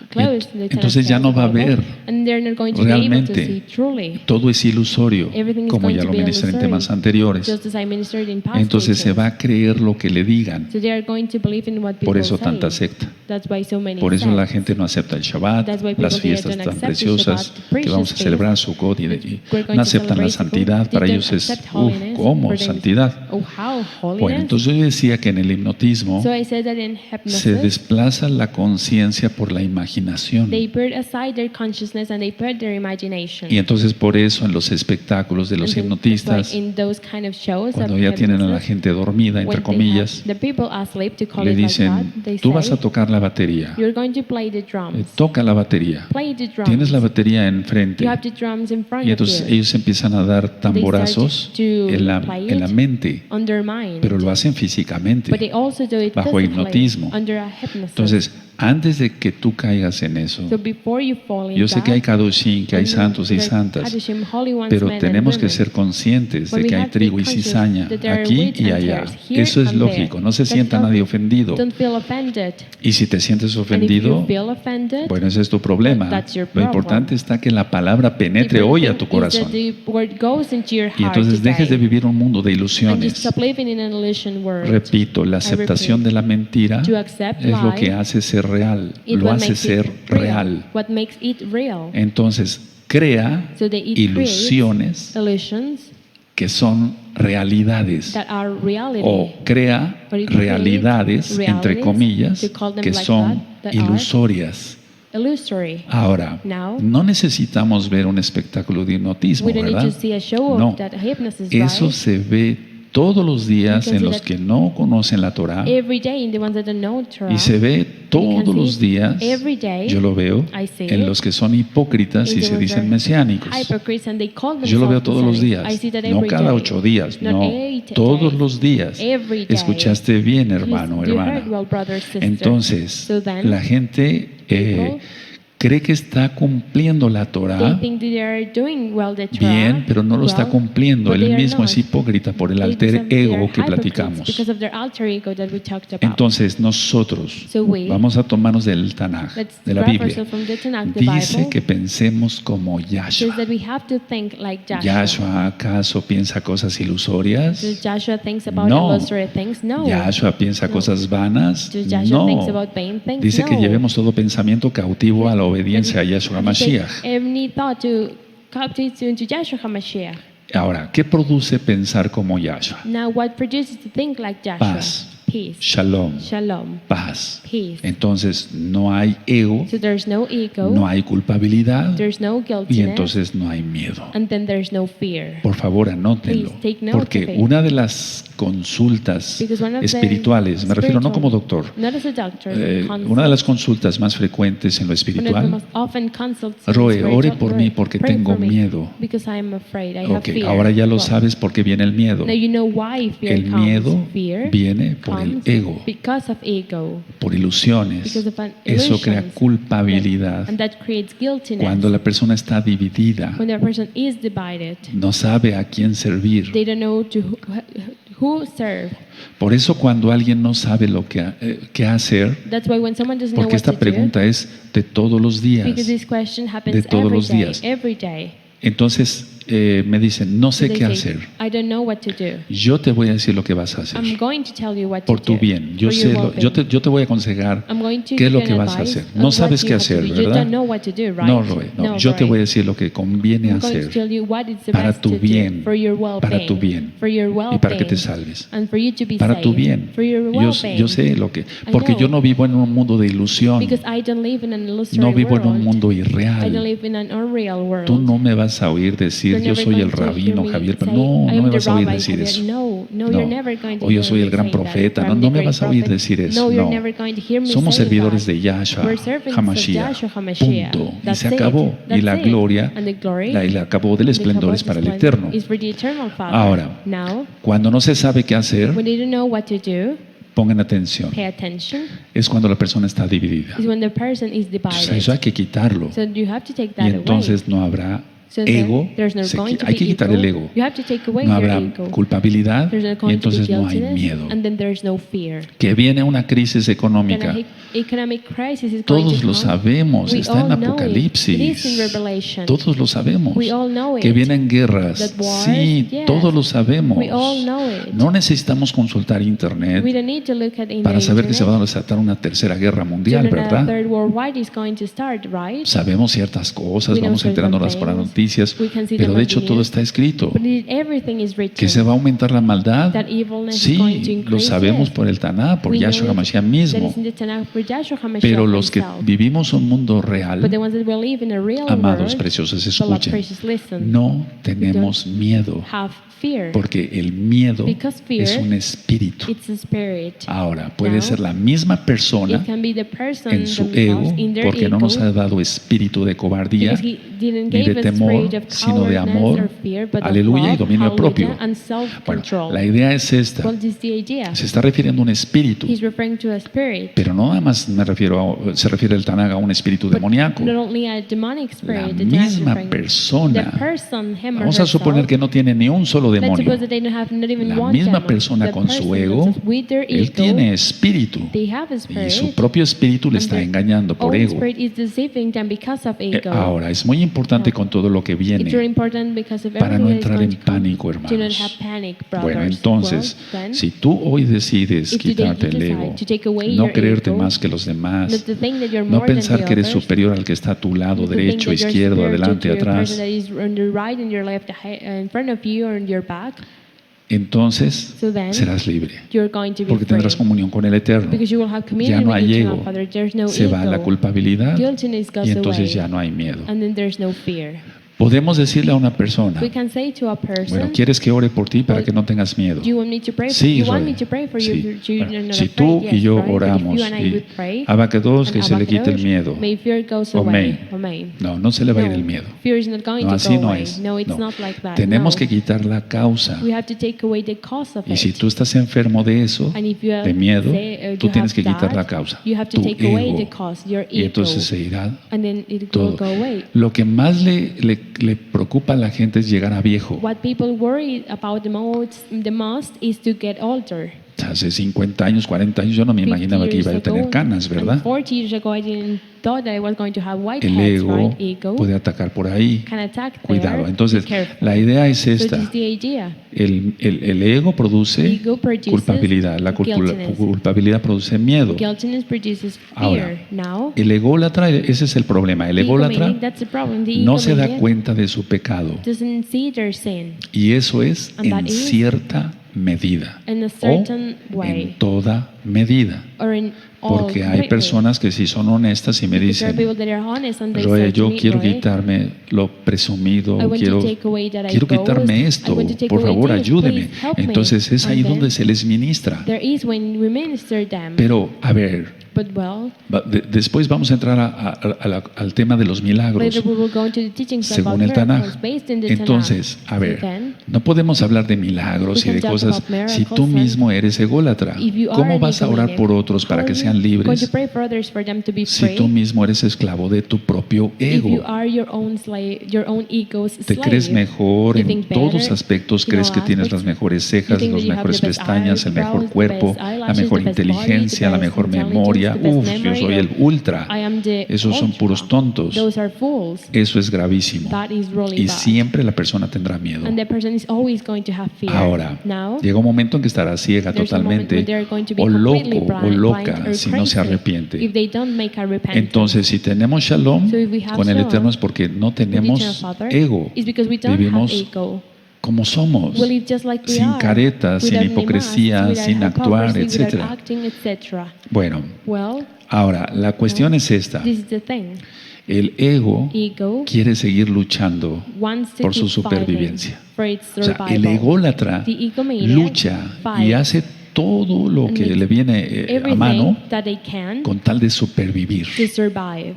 closed, the Tanakh Entonces ya says, no va a the Bible, ver and they're not going to be able to realmente. see truly, Todo es ilusorio, Everything is como going ya to lo be ministré en illusory, temas anteriores. just as I ministered in past Entonces se teachings. va a creer lo que le digan. So they are going to believe in what people Por eso say. tanta secta. That's why so many Por eso la sects. gente no acepta el Shabbat, That's why las people here fiestas don't tan accept the preciosas Shabbat, the que precious vamos a feast. celebrar Sukkot y We're going no to aceptan la celebrate Sukkot. santidad. They Para don't ellos es, accept holiness. ¿cómo? For them, Santidad. oh, how holiness. Bueno, entonces yo decía que en el hipnotismo So I said that in se hypnosis, desplaza la conciencia por la imaginación. they put aside their consciousness and they put their imagination. Y entonces por eso en los espectáculos de los And then hipnotistas, that's why in those kind of shows cuando of ya tienen a la hypnosis, gente dormida, entre when they comillas, have the people asleep, to call le it like dicen, that, they tú say, vas a tocar la batería, you're going to play the drums. toca la batería. Play the drums. Tienes la batería enfrente. You have the drums in front Y of entonces you. ellos empiezan a dar tamborazos to en la play it mente, on their mind. pero lo hacen físicamente. But they also do it bajo physically, hipnotismo. under a hypnosis. Entonces, antes de que tú caigas en eso, So before you fall in yo sé que hay that, Kadoshim, que hay santos y there are santas, Kadoshim, holy ones, pero men and tenemos que women. ser conscientes But de we que hay have to be trigo y conscious cizaña that there are aquí wheat y and allá. tares here Eso es and lógico, there. no se That's sienta nadie logic. ofendido. Don't feel offended. Y si te sientes And if you ofendido, feel offended, bueno, ese es tu problema. that's your Lo problem. importante está que la palabra the penetre hoy a tu important thing is corazón. that the word goes into your Y heart entonces dejes de today. vivir un mundo de And you ilusiones. stop living in an illusion world. Repito, la aceptación de la mentira To accept es lo lie que hace ser real, is lo what hace makes ser it real. real. What makes it real. Entonces, crea So they create ilusiones illusions que son realidades, that are reality. o crea Or you can realidades, create entre realities, comillas, to call them que like son that are ilusorias. Illusory. Ahora, Now, no necesitamos ver un espectáculo de hipnotismo, we don't need ¿verdad? to see a show No. of that hypnosis, Eso right? se ve todos los días You can en see los that que no conocen la Torah, Every day in the ones that don't know Torah. y se ve todos see los días, every day. yo lo veo, I see en it. los que son hipócritas In y the se ones dicen that mesiánicos. are hypocrites and they call Yo lo veo themselves todos los Messianic. I días, see that no every cada day. 8 días, Not no, 8 todos days. los días. Every day. Escuchaste bien, hermano, You hermana. heard well, brother, sister. Entonces, So then, la gente people cree que está cumpliendo la they Torah think that they are doing well the Torah, bien, pero no lo está well, cumpliendo. but they Él are mismo not. es hipócrita por el They alter themselves, they are ego que hypocrites platicamos. because of their alter ego that we talked about. Entonces, nosotros So we- vamos a tomarnos del Tanaj, Let's de la grab Biblia. ourselves from the Tanakh, the Dice Bible. que pensemos como Says Yahshua. that we have to think like Joshua. ¿Yahshua acaso piensa cosas ilusorias? Does Joshua thinks about No. illusory things? No. ¿Yahshua piensa No. cosas vanas? Does Joshua thinks No. about vain things? Dice que No. llevemos todo pensamiento cautivo a la obediencia a Yahshua Have to take Mashiach. Every thought to captive to Joshua HaMashiach. Ahora, ¿qué produce pensar como Yahshua? Now, what produces to think like Joshua? Paz. Peace. Shalom, Shalom. paz. Peace. Entonces no hay ego, So there's no ego. no hay culpabilidad There's no y guiltiness. entonces no hay miedo. And then there's no fear. Por favor, anótenlo, Please take note of porque it. una de las consultas Because one of the espirituales, me refiero no como spiritual- doctor, Not as a doctor. una de las consultas más frecuentes en lo One of the espiritual, most often consults in Roe, spiritual- ore por mí porque Pray tengo for me, miedo. Because I am afraid. I have Ok, fear. ahora ya lo Well, sabes por qué viene el miedo. Now you know why fear El comes. miedo Fear viene por el comes ego, because of ego. por ilusiones. Because of Eso crea illusions. culpabilidad. And that creates guiltiness. Cuando la persona está dividida, When a person is divided, no sabe a quién servir. they don't know to who serve. Por eso cuando alguien no sabe lo qué hacer, That's why when someone doesn't know porque what esta to do, pregunta es de todos los días. because this question happens de todos every los day, días. every day. Entonces me dicen, no sé They qué say, hacer. I don't know what to do. Yo te voy a decir lo que vas a hacer. I'm going to tell you what Por to tu do. bien. Yo for sé, your well-being. yo te voy a aconsejar I'm going to qué es lo give que you an vas a advice hacer. on No what sabes you qué have to hacer, do. You ¿verdad? don't know what to do, right? No, Roy, no. Yo te Roy. voy a decir lo que conviene I'm going to hacer tell you what is the para best tu to bien, do for your well-being, para tu bien for your y para que te well-being, salves. and for you to be Para tu saved, bien. for your Yo well-being. sé lo que, I porque yo know. no vivo en un mundo de ilusión. Because I don't live in an illusory No vivo en world. un mundo I don't irreal. live in an unreal world. Tú no me vas a oír decir, You're yo never soy el going to hear rabino me Javier, pero say, no "I am me the vas a oír rabbi decir Javier". eso. No, you're never going to O yo hear soy me el gran say that. profeta. I'm No, the no me great vas a oír prophet. decir eso. No, you're No. never going to hear me Somos say servidores that. de Yahshua We're servants of HaMashiach. Yahshua HaMashiach. Punto. Y That's se it. acabó. Y That's la it. gloria, And the glory, el acabó del the esplendor es Kabbalah para el splendor eterno. is for the eternal Father. Ahora, Now, cuando no se sabe qué hacer, when they don't know what to do, pongan atención. pay attention. Es cuando la persona está dividida. Is when the person is Entonces, divided. eso hay que quitarlo. So you have to take Y that away. entonces no habrá So then ego. there's not going to Hay be que quitar ego. el ego. You have to take away No your habrá ego. culpabilidad There's not y going to entonces be no hay guiltiness, miedo. and then there's no fear. Que viene una crisis Then económica. an economic crisis is going Todos to lo come. sabemos, We está en all know it. It is in Apocalipsis. Revelation. Todos lo sabemos. We all know Que it. vienen guerras. That wars, Sí, yes. todos lo sabemos. We all know it. No necesitamos consultar We internet don't need to look at in para the saber que se va a internet desatar una tercera guerra to mundial, know that ¿verdad? Third World War is going to start, right? Sabemos ciertas cosas, We know vamos certain enterándolas por las things. noticias, We can see pero them de on hecho the todo news. está escrito. But everything is written. Que se va a aumentar la maldad. That evilness is going to Sí, increase. lo sabemos Yes. por el Taná, por We know Yahshua it. HaMashiach That mismo. is in the Tanakh for Yahshua HaMashiach Pero los que himself. vivimos un mundo But the real, ones that will live in a real amados world, preciosos, beloved escuchen, precious, listen. no tenemos miedo, Have fear. porque el miedo Because fear, es un espíritu. It's a spirit. Ahora, puede Now, ser la misma persona It can be the person en su themselves, ego, in their porque no ego, nos ha dado espíritu de cobardía, because he didn't ni give de us temor, spirit of sino de cowardness amor, or fear, but of aleluya, y love, dominio hallelujah, propio. and Bueno, self-control. la idea es esta. Well, this is the idea. Se está refiriendo a un espíritu, He's referring to a spirit. pero no nada más se refiere el Tanakh a un espíritu But demoníaco. not only a demonic spirit, La the Tanakh is misma referring- persona. The person, him or Vamos a suponer herself, que no tiene ni un solo let's demonio. suppose that they don't have not even La one misma demon. persona The con su person ego, themselves, with their él ego, tiene espíritu they have a y spirit, su propio espíritu le and está their engañando por own ego. spirit is deceiving them because of ego. Ahora, es muy Now, importante help. con todo lo que It's very viene important because of para no everything that is entrar going en to come. pánico, Do not hermanos. have panic, Bueno, brothers. entonces, Well, then, si tú hoy decides if today quitarte you el decide ego, to take away no your creerte ego, más que los not demás, to think that you're no more than pensar the que eres others, superior al que está a tu lado, not to think derecho, that you're izquierdo, superior to adelante, the person atrás, that is on the right and your left, in front of you or on your back, entonces so then serás libre. you're going to be Porque tendrás free. comunión con el Eterno. Because you will have communion Ya no with hay the Eternal ego. Father. There's no Se va la ego. culpabilidad Guiltiness goes y entonces away. ya no hay miedo. And then there's no fear. Podemos decirle a una persona, We can say to a person, bueno, ¿quieres que ore por ti para que no tengas miedo? do you want me to pray for Sí, you? Want Israel. me to pray for you? Sí. So you're Bueno, not si afraid? tú y Yes, yo right? But if oramos you and I y would pray, abacados que and se le quite el Abacadosh, miedo. may fear goes Amén. away. Amen. No, no se le va a ir No, el miedo. fear is not going No, to así go no away. es. No, it's No. not like that. Tenemos No. que quitar la causa. We have to take away the cause of Y si it. tú estás enfermo de eso, And if you have, de miedo, you tú tienes have que quitar that, la causa, you have to tu take away the ego. cause, your Y ego. entonces se irá And then it will todo. go away. Lo que más le preocupa a la gente es llegar a viejo. What people worry about the most is to get older. Hace 50 años, 40 años, yo no me 50 imaginaba que iba a years tener ago, canas, and ¿verdad? 40 years ago, I didn't thought that I was going to have white El heads, ego right? Ego puede atacar por ahí. can attack there. Cuidado. Entonces, Be careful. la idea es So esta. this is the idea. El ego produce Ego produces culpabilidad. La guiltiness. culpabilidad produce miedo. Guiltiness produces fear. Ahora, Now, el ególatra, ese es el problema. El the ególatra egomaniac, that's the problem. The no se da egomaniac cuenta de su pecado. doesn't see their sin Y eso es And that en is cierta medida. in a O certain way en toda medida. or in all Porque hay completely. personas que sí son honestas y me Because there are dicen, people that are honest and they Roe, say to yo me, quiero "Roe, quitarme lo presumido, I want quiero to take away that I quiero boast. quitarme I esto, want to take por away favor this. ayúdeme. Please help me." Entonces es ahí And donde then se les ministra. there is when we minister them. Pero, a ver, But well, después vamos a entrar al tema de los milagros, later we will go into the teachings según about el Tanaj. miracles based in the Entonces, a Tanakh. ver, So then, no podemos hablar de milagros we y de can talk cosas about miracles si tú and mismo eres ególatra. if you are ¿Cómo an vas a orar egomaniac, por otros para how que are sean you going to libres pray for others for them to be si free? tú mismo eres esclavo de tu propio If you ego? are your own slave, your own ego's Te slave, crees mejor you en think todos better, aspectos, in crees all que tienes aspects. las mejores You cejas, think las that you have mejores the best pestañas, el mejor eyebrows, the cuerpo, best la eyelashes, mejor the best body, inteligencia, the la best mejor intelligence, memoria. the best Uf, yo memory. soy el ultra. I am the Esos son ultra. puros tontos. Those are fools. Eso es gravísimo. That is really Y bad. siempre la persona tendrá miedo. And the person is always going to have fear. Ahora, Now, llega un momento en que estará ciega there's a moment totalmente when they're going to be o completely loco o blind loca or si no se crazy arrepiente. if they don't make a repentance. Entonces, si tenemos shalom So if we have con el shalom Eterno es porque no with the Eternal tenemos Father, ego. it's because we don't Vivimos have ego. como somos, We live just like we sin are, caretas, sin without any hipocresía, masks, without sin actuar, hypocrisy, without etc. acting, etc. Bueno, Well, ahora, la cuestión es esta. this is the thing. El ego Ego quiere seguir luchando wants to por su keep fighting supervivencia. for its O sea, survival. el ególatra The egomaniac lucha y fights hace todo lo and que makes le viene a everything mano that they can con tal de supervivir. to survive.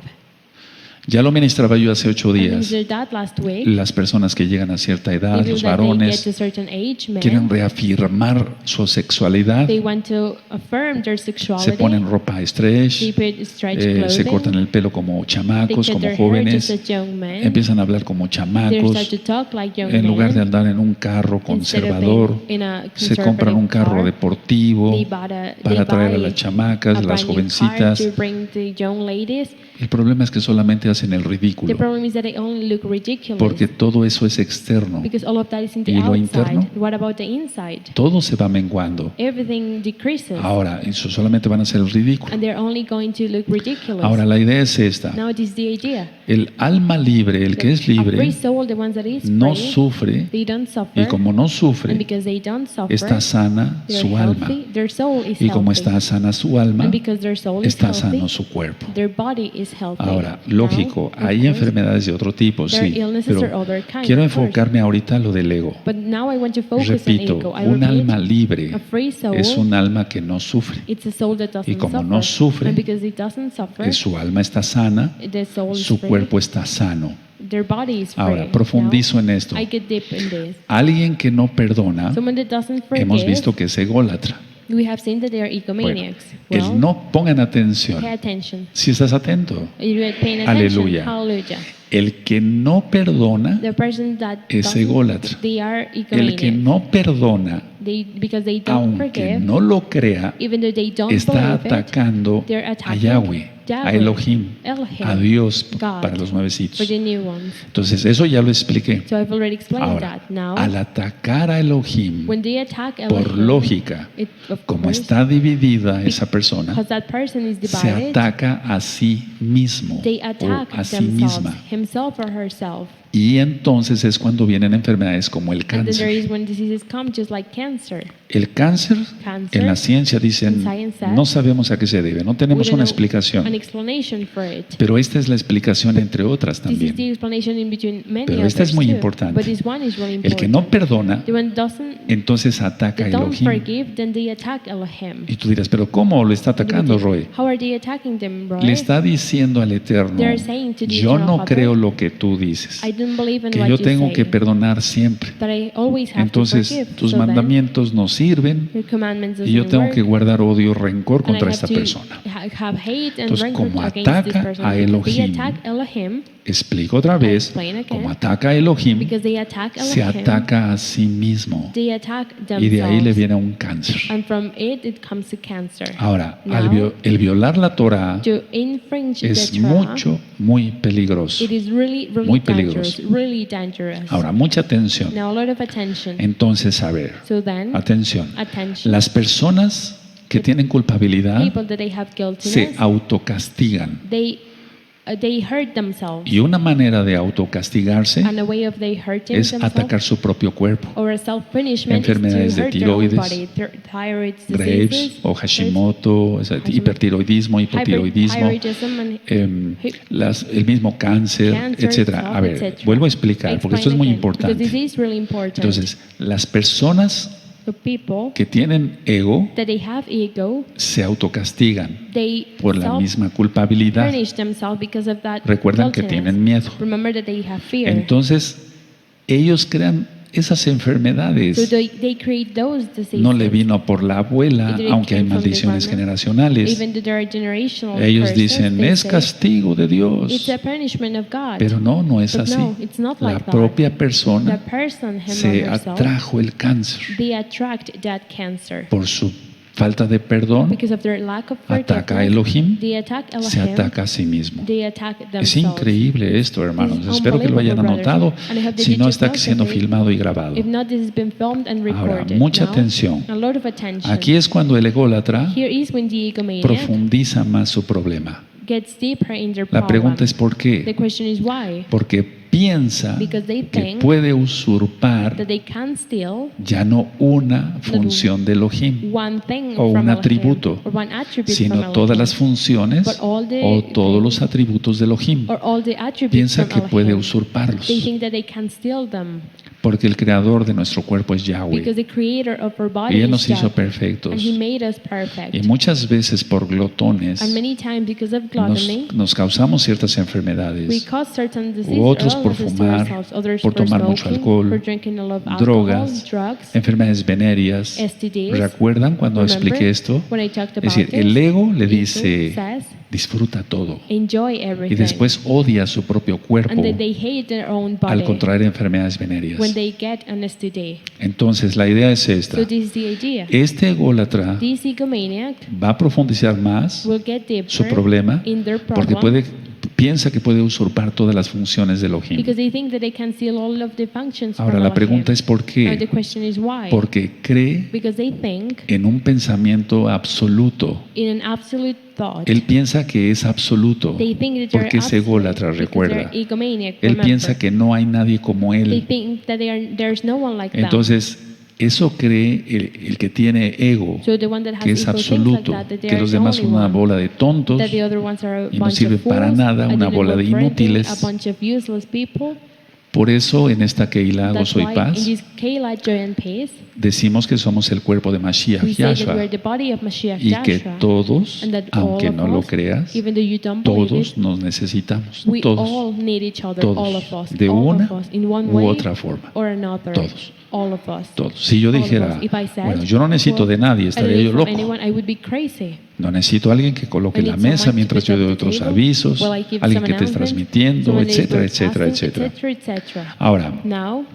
Ya lo ministraba yo hace 8 I días. ministered that last week. Las personas que llegan a cierta edad, People los that they get varones, to a certain age, men, quieren reafirmar su sexualidad, they want to affirm their se sexuality. ponen ropa stretch, They put stretch se clothing. cortan el pelo como They chamacos, cut como their hair jóvenes, just as young men. empiezan a hablar como They chamacos, start to talk like young en lugar de men. andar en un carro Instead of conservador, being in a se compran un carro conservative car, deportivo they buy para traer a a las chamacas, las brand new car jovencitas. to bring the young ladies. El problema es que solamente hacen el The ridículo, problem is that they only look ridiculous porque todo eso es externo. because all of that is in the ¿Y lo outside. interno? What about the inside? Todo se va menguando. Everything decreases Ahora, eso solamente van a hacer el ridículo. and they're only going to look ridiculous. Ahora, la idea es esta. Now it is the idea. El alma libre, el que es A free libre, soul, the ones that is no free, sufre, they don't suffer. y como no And sufre, because they don't suffer, está sana they're su alma. healthy, their soul is Y como healthy. está sana su alma, And because their soul is está healthy, sano su cuerpo. their body is healthy. Ahora, Now, lógico, of hay course, enfermedades de otro tipo, there are sí, illnesses or pero other kind, quiero of course. enfocarme ahorita en lo del ego. But now I want to focus Repito, on ego. I un repeat, alma libre a free soul es un alma que no sufre. it's a soul that doesn't Y como suffer. no sufre, And because it doesn't suffer, Que su alma está sana, the soul is su free, cuerpo está sano. their body is free. Ahora, profundizo en esto. Now, I get deep in this. Alguien que no perdona, Someone that doesn't hemos forgive, visto que es ególatra. we have seen that they are Bueno, egomaniacs. Well, el no pongan atención. pay attention. Si estás atento, You're paying attention. Aleluya. Hallelujah. el que no perdona, The person that Es doesn't- ególatra. they are el que egomaniacs. no perdona, Because they don't aunque forgive, no lo crea, even though they don't está believe it, atacando they're a attacking Yahweh. a Elohim, a Dios God, para los nuevecitos. for the new ones. Entonces, eso ya lo expliqué. So I've already explained Ahora, that. Now, al atacar a Elohim, when they attack por Elohim, lógica, of como course, está dividida esa persona, because that person is se divided, ataca a sí mismo they o attack a sí themselves, misma. himself or herself. Y entonces es cuando vienen enfermedades como el And then there cáncer. is when diseases come, just like cancer. El cáncer, Cancer, en la ciencia dicen, in science says, no sabemos a qué se debe, no We tenemos don't una know an explicación. explanation for it. Pero esta es la explicación entre otras This is the también. explanation in between many Pero others esta es muy too. importante. But this one is really El important. que no perdona, The one doesn't, entonces ataca a they don't Elohim. forgive, then they attack Elohim. Y tú dirás, pero ¿cómo lo está atacando, Roy? How are they attacking them, Roy? Le está diciendo al Eterno, They're saying to the yo Eternal no Father, creo lo que tú dices, I don't believe in que what yo you tengo say, que perdonar siempre. that I always have Entonces to forgive. tus So then, mandamientos no sirven your commandments y yo doesn't tengo work, que guardar odio, rencor and I contra have esta to persona. have hate and Entonces, rancor como against this ataca person. a Because they Elohim, attack Elohim, Explico otra vez, explain again. como ataca a Elohim, because they attack se Elohim, ataca a sí mismo they attack y de ahí le themselves. viene un cáncer. And from it comes to cancer. Ahora, Now, el violar la Torah to infringe es the Torah, mucho, muy peligroso. it is really, really Muy dangerous. peligroso. Really dangerous. Ahora, mucha atención. Now, a lot of attention. Entonces, a ver, So then, atención. attention. Las personas que tienen culpabilidad People that they have se guiltiness, autocastigan. they hurt themselves. Y una manera de autocastigarse And a way of they hurting es themselves, atacar su propio cuerpo. or a self-punishment, is to Enfermedades de hurt their own tiroides, body. Thyroid Graves diseases, o Hashimoto, o sea, hipertiroidismo, hipotiroidismo, hyperthyroidism, and el mismo cáncer, cancer, etcétera. A ver, etc. vuelvo a explicar porque esto es muy Explain again, because this importante. is really important. Entonces, las personas The people que tienen ego that they have ego, se autocastigan they por la misma culpabilidad. punish themselves because of that Recuerdan que guiltiness. tienen miedo. Remember that they have fear. Entonces, ellos crean esas So enfermedades. they create those diseases. No le vino por la abuela, It didn't aunque hay come from the maldiciones grandma. generacionales. Even though there are generational Ellos curses, dicen, they es say, castigo de it's Dios. a punishment of God. Pero no es But así. no, it's not La like that. propia The persona person, him se or herself, atrajo el cáncer they attract that cancer. por su falta de perdón. Because of their lack of Ataca a forgiveness, Elohim, they attack Elohim, se ataca a sí mismo. they attack Es themselves. increíble esto, hermanos. This is Espero que lo hayan unbelievable, anotado. brothers. And I hope that Si you no, took está note siendo of it. filmado y grabado. If not, this has been filmed and Ahora, recorded. mucha Now, atención. a lot of attention. Aquí es cuando el ególatra Here is when the egomaniac profundiza más su problema. gets deeper in their La problem. pregunta es ¿por The qué? question is why? Porque piensa Because they que think puede usurpar that they can steal ya no una función de Elohim, one thing o from un Elohim, atributo, or one attribute sino from todas Elohim, las funciones but all the o todos los atributos de Elohim. or all the attributes Piensa from que puede Elohim. usurparlos, They think that they can steal them porque el creador de nuestro cuerpo es because Yahweh. the creator of our body Y Él is nos hizo Yahweh, perfectos. and He made us perfect. Y muchas veces por glotones And many times because of nos, gluttony, nos causamos ciertas we enfermedades. cause certain diseases U otros or por illnesses to fumar, ourselves, others por for tomar mucho smoking, alcohol, for drinking a lot of alcohol, drogas, drugs, enfermedades venéreas. STDs. ¿Recuerdan cuando Remember expliqué esto? when I talked Es about decir, el this? ego le Ego dice, says, disfruta todo. enjoy Y everything. después odia su propio cuerpo And then they hate their own al body contraer enfermedades venéreas. when they get an STD. Entonces, la idea es esta. So this is the idea. Este ególatra This egomaniac va a profundizar más will get su deeper problema in their porque problem piensa que puede usurpar todas las funciones de Elohim. because they think that they can steal all of the functions Ahora, from la Elohim. pregunta es ¿por Now the qué? question is why? Porque cree Because they think en un pensamiento absoluto. in an absolute thought. Él piensa que es absoluto They think that they're porque es absolute ególatra, because recuerda. they're egomaniac, Él remember. piensa que no hay nadie como They él. think that there's no one like them. Entonces, eso cree el que tiene ego, So the one that has que es ego thinks absoluto, like that they que are los the demás son only una one. bola de tontos That the other ones are a y no bunch sirve of para fools, nada, and una they bola don't de work for anything, inútiles. a bunch of useless people. Por eso en esta Keilah That's Gozo y why in Paz this Keilah, Joy and Peace, decimos que somos el cuerpo de Mashiach we say that Yahshua we're the body of Mashiach y que Yahshua, todos, and that aunque all no of lo us, creas, even though you don't believe todos it, nos necesitamos, we all todos, need each other, todos, all of us, de all una of us, in one u way otra forma, or another, todos. all of us. todos. Si yo All of dijera, us. If I said, bueno, yo no necesito well, de nadie, I estaría don't yo need from loco. anyone, I would be crazy. No necesito a alguien que coloque I la need mesa someone to mientras put yo up doy the otros table avisos, while I give alguien some que esté announcements, transmitiendo, someone that is etcétera, etcétera, broadcasting, etcétera. etcétera, etcétera. Ahora, Now,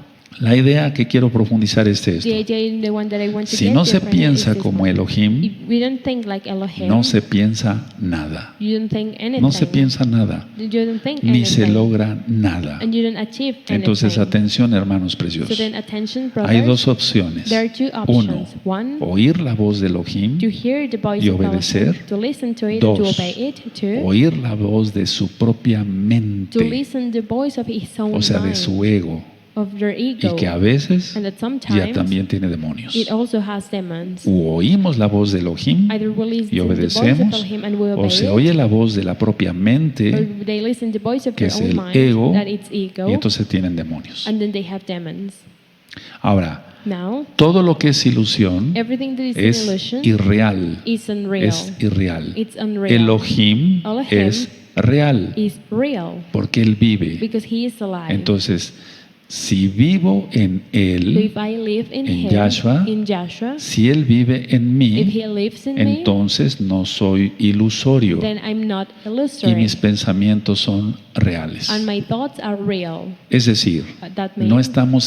La idea que quiero profundizar es esto. The idea, the one that I want to Si get no se different is piensa this como one. Elohim, If we don't think like Elohim, no se piensa nada. you don't think anything. No se piensa nada, You don't think ni se anything. logra nada. And you don't achieve Entonces, anything. atención, hermanos So preciosos. then attention, Hay brothers. dos opciones. There are two Uno, options. One, oír la voz de Elohim, to hear the voice y of obedecer. Elohim, to listen to it, Dos, to obey it. Two, oír la voz de su propia to mente, listen the voice of his own o sea, de mind, su ego, of their y ego. que a veces And that ya sometimes también tiene demonios. it also has demons. O oímos la voz de Elohim Either we listen y to the voice of obedecemos, Elohim and we o obey se it, oye la voz de la propia or mente, they listen to the voice of que their es own el mind, ego, that it's ego, y entonces tienen demonios. and then they have demons. Ahora, Now, todo lo que es ilusión everything that is an es illusion irreal. is unreal. Es irreal. It's unreal. Elohim Elohim es real, is real porque Él vive. because he is alive. Entonces, si vivo en So Él, if I live in en him, Yahshua, in Joshua, si Él vive en if mí, he lives in me, entonces no soy ilusorio then I'm not y illusory, mis pensamientos son reales. and my thoughts are real. Es decir, That no means estamos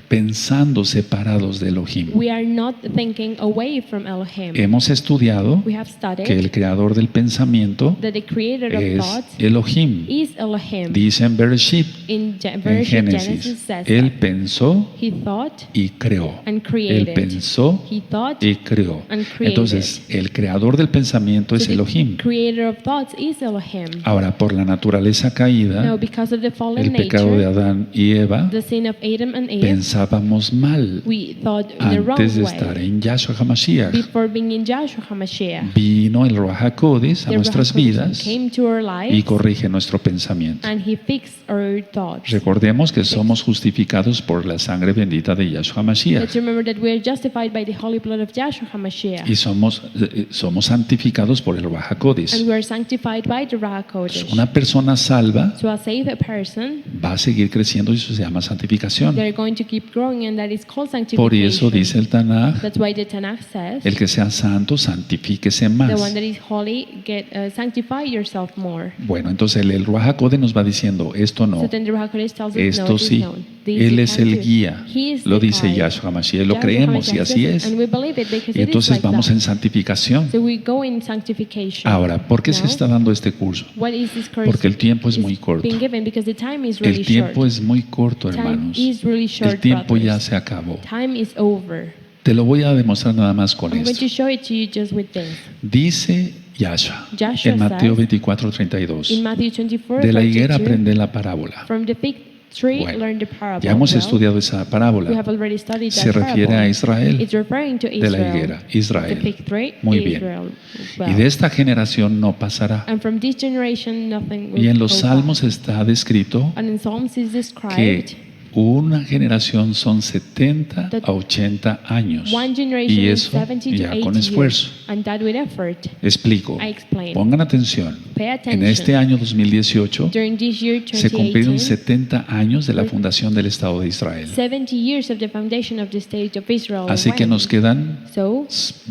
pensando separados de Elohim. we are not thinking away from Elohim. Hemos estudiado We have studied que el creador del pensamiento that the creator of es thoughts Elohim. is Elohim. Dice en Bereshit, In en Genesis Génesis, says Él that. pensó He thought y creó. and Él created. pensó He thought y creó. and created. Entonces, el creador del pensamiento es So the Elohim. creator of thoughts is Elohim. Ahora, por la naturaleza Now, caída, because of the fallen el pecado de nature, Adán y Eva, the sin of Adam and Eve, pensábamos mal we thought in the wrong antes de estar way. en Yahshua HaMashiach. Before being in Joshua HaMashiach, Vino el Ruach HaKodesh a the nuestras Ruach HaKodesh vidas came to our y lives corrige nuestro pensamiento. and he fixed our thoughts. Recordemos que somos justificados por la sangre bendita de Yahshua HaMashiach Let's remember that we are justified by the holy blood of Joshua HaMashiach, y somos santificados por el Ruach HaKodesh. and we are sanctified by the Ruach HaKodesh. Una persona salva So a saved person, va a seguir creciendo y eso se llama santificación. they're going to keep growing, and that is called Por eso sanctification. dice el Tanaj, That's why the Tanakh says, el que sea santo, santifíquese the one más. that is holy, sanctify yourself more. Bueno, entonces el Ruach HaKodesh nos va diciendo, esto no, So then the Ruach HaKodesh tells us, esto no, it is sí. known. This Él you es can el do. guía, He is lo the dice guide. Yahshua HaMashiach, lo Yahshua creemos y HaMashiach así says it, es. and we believe it because Y it is entonces like vamos that. en santificación. So we go in sanctification. Ahora, ¿por qué se Now, está dando este curso? what is this course? Porque el tiempo es is muy corto. being given because the time is really El tiempo short. es muy corto, Time hermanos. is really short, El tiempo ya brothers. se acabó. Time is over. Te lo voy a demostrar nada más con I'm going esto. to show it to you just with this. Dice Yahshua Joshua en Mateo says, 24:32. In Matthew 24, De la higuera 32, aprende la parábola. from the fig tree, Bueno, learn the parable. ya hemos Well, estudiado esa we parábola. have already studied that Se refiere parable. a Israel, It's referring to de Israel. la higuera, The Israel. fig tree, Muy bien. Israel. Y Well, de esta generación no pasará. and from this generation, nothing will Y en los go Salmos back. está descrito And in Psalms is described que una generación son 70 a 80 años. one Y generation is eso 70 to ya 80 con esfuerzo. years, and that with effort. Explico. I explain. Pongan atención. Pay En attention. este año 2018 During this year, se cumplieron 2018, 70 años de la fundación del Estado de Israel. 70 years of the foundation of the state of Israel. Así que went. nos quedan, So,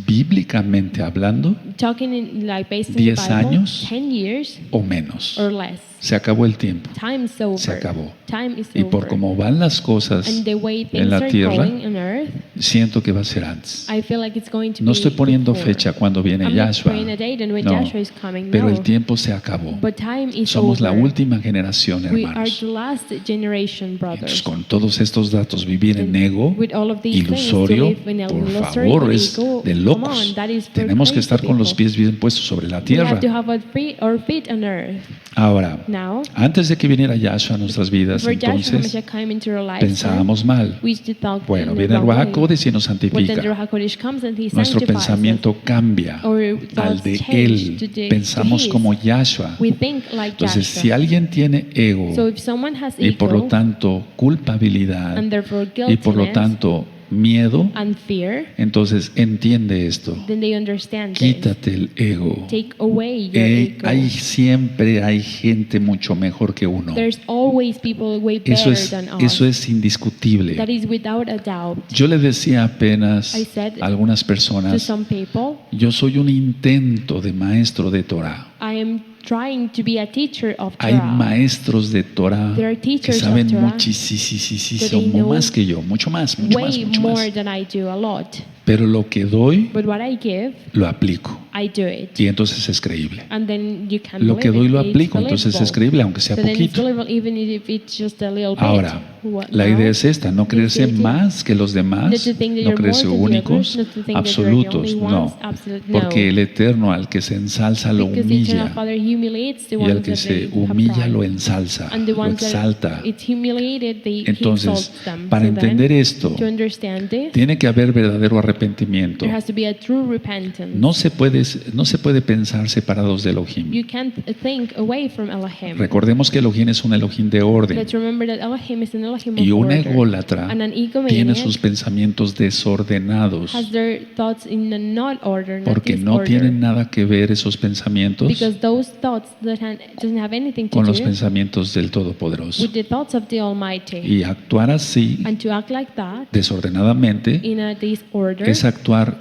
bíblicamente hablando, talking in, like based on 10 the Bible, años. 10 years o menos. or less. Se acabó el tiempo. Time is over. Se acabó. Time is Y por over. cómo van las cosas And the way en things la are tierra, going on earth, siento que va a ser antes. I feel like it's going to No be estoy poniendo before. fecha cuando viene I'm not Yahshua. praying a date and when No, Joshua is coming. pero No. el tiempo se acabó. But time is Somos la over. última generación, We are hermanos. the last generation, Entonces, brothers. con todos estos datos, vivir en ego, With all of these things, to ilusorio, live in a por illusory favor, es ego, de come locos. on, that is for Tenemos que crazy estar con los people. pies bien puestos sobre la We tierra. have to have our feet on earth. Ahora, Now, antes de que viniera Yahshua a nuestras vidas, before Joshua entonces HaMashiach came into our lives, pensábamos mal. we used to talk Bueno, in the viene el wrong Ruach way. HaKodesh y nos But then the santifica. Ruach HaKodesh comes and he Nuestro sanctifies us. pensamiento cambia Our al thoughts de change Él. to Pensamos his. como Yahshua. We think like Entonces, Joshua. si alguien tiene ego So if someone has y por lo ego tanto culpabilidad and therefore y por lo guiltiness tanto miedo, and fear, entonces entiende esto. then they understand this. Quítate el ego. Take away your ego. Siempre hay gente mucho mejor que uno. There's always people way Eso better es, than us. eso es indiscutible. That is without a doubt. Yo le decía apenas I said a algunas To personas, some people, yo soy un intento de maestro de Torah. I am trying to be a teacher of Hay Torah. maestros de Torah There are que teachers of saben Torah muchísimo más que yo, mucho más. way more than I do, a lot. Pero lo que doy, But what I give, lo aplico. I do it. Y entonces es creíble. And then you can Lo que believe doy lo it. It's aplico, entonces es believable. creíble, aunque sea So then it's poquito. believable even if it's just a little bit. Ahora, What la now? idea es esta, no creerse idea. más que los demás, Not to think that no you're creerse more than the únicos, others, not to think that you're the absolutos, only ones, no. absolute, no. Porque el Eterno al que se ensalza lo Because the Eternal humilla Father humiliates the y al ones que that se they have humilla pride. lo ensalza, And the lo ones that exalta. it's humiliated, he Entonces, exalts them. para So then, entender esto, to understand this, tiene que haber verdadero arrepentimiento. there has to be a true repentance. No se puede pensar separados de Elohim. You can't think away from Elohim. Recordemos que Elohim es un Elohim de orden Let's remember that Elohim is an Elohim y of un order. ególatra And an tiene sus egomaniac pensamientos desordenados has their thoughts in a not order, not porque no disorder. tienen nada que ver esos pensamientos Because those thoughts doesn't have anything to con los do pensamientos del Todopoderoso. with the thoughts of the Almighty. Y actuar así, And to act like that desordenadamente, in a disorder es actuar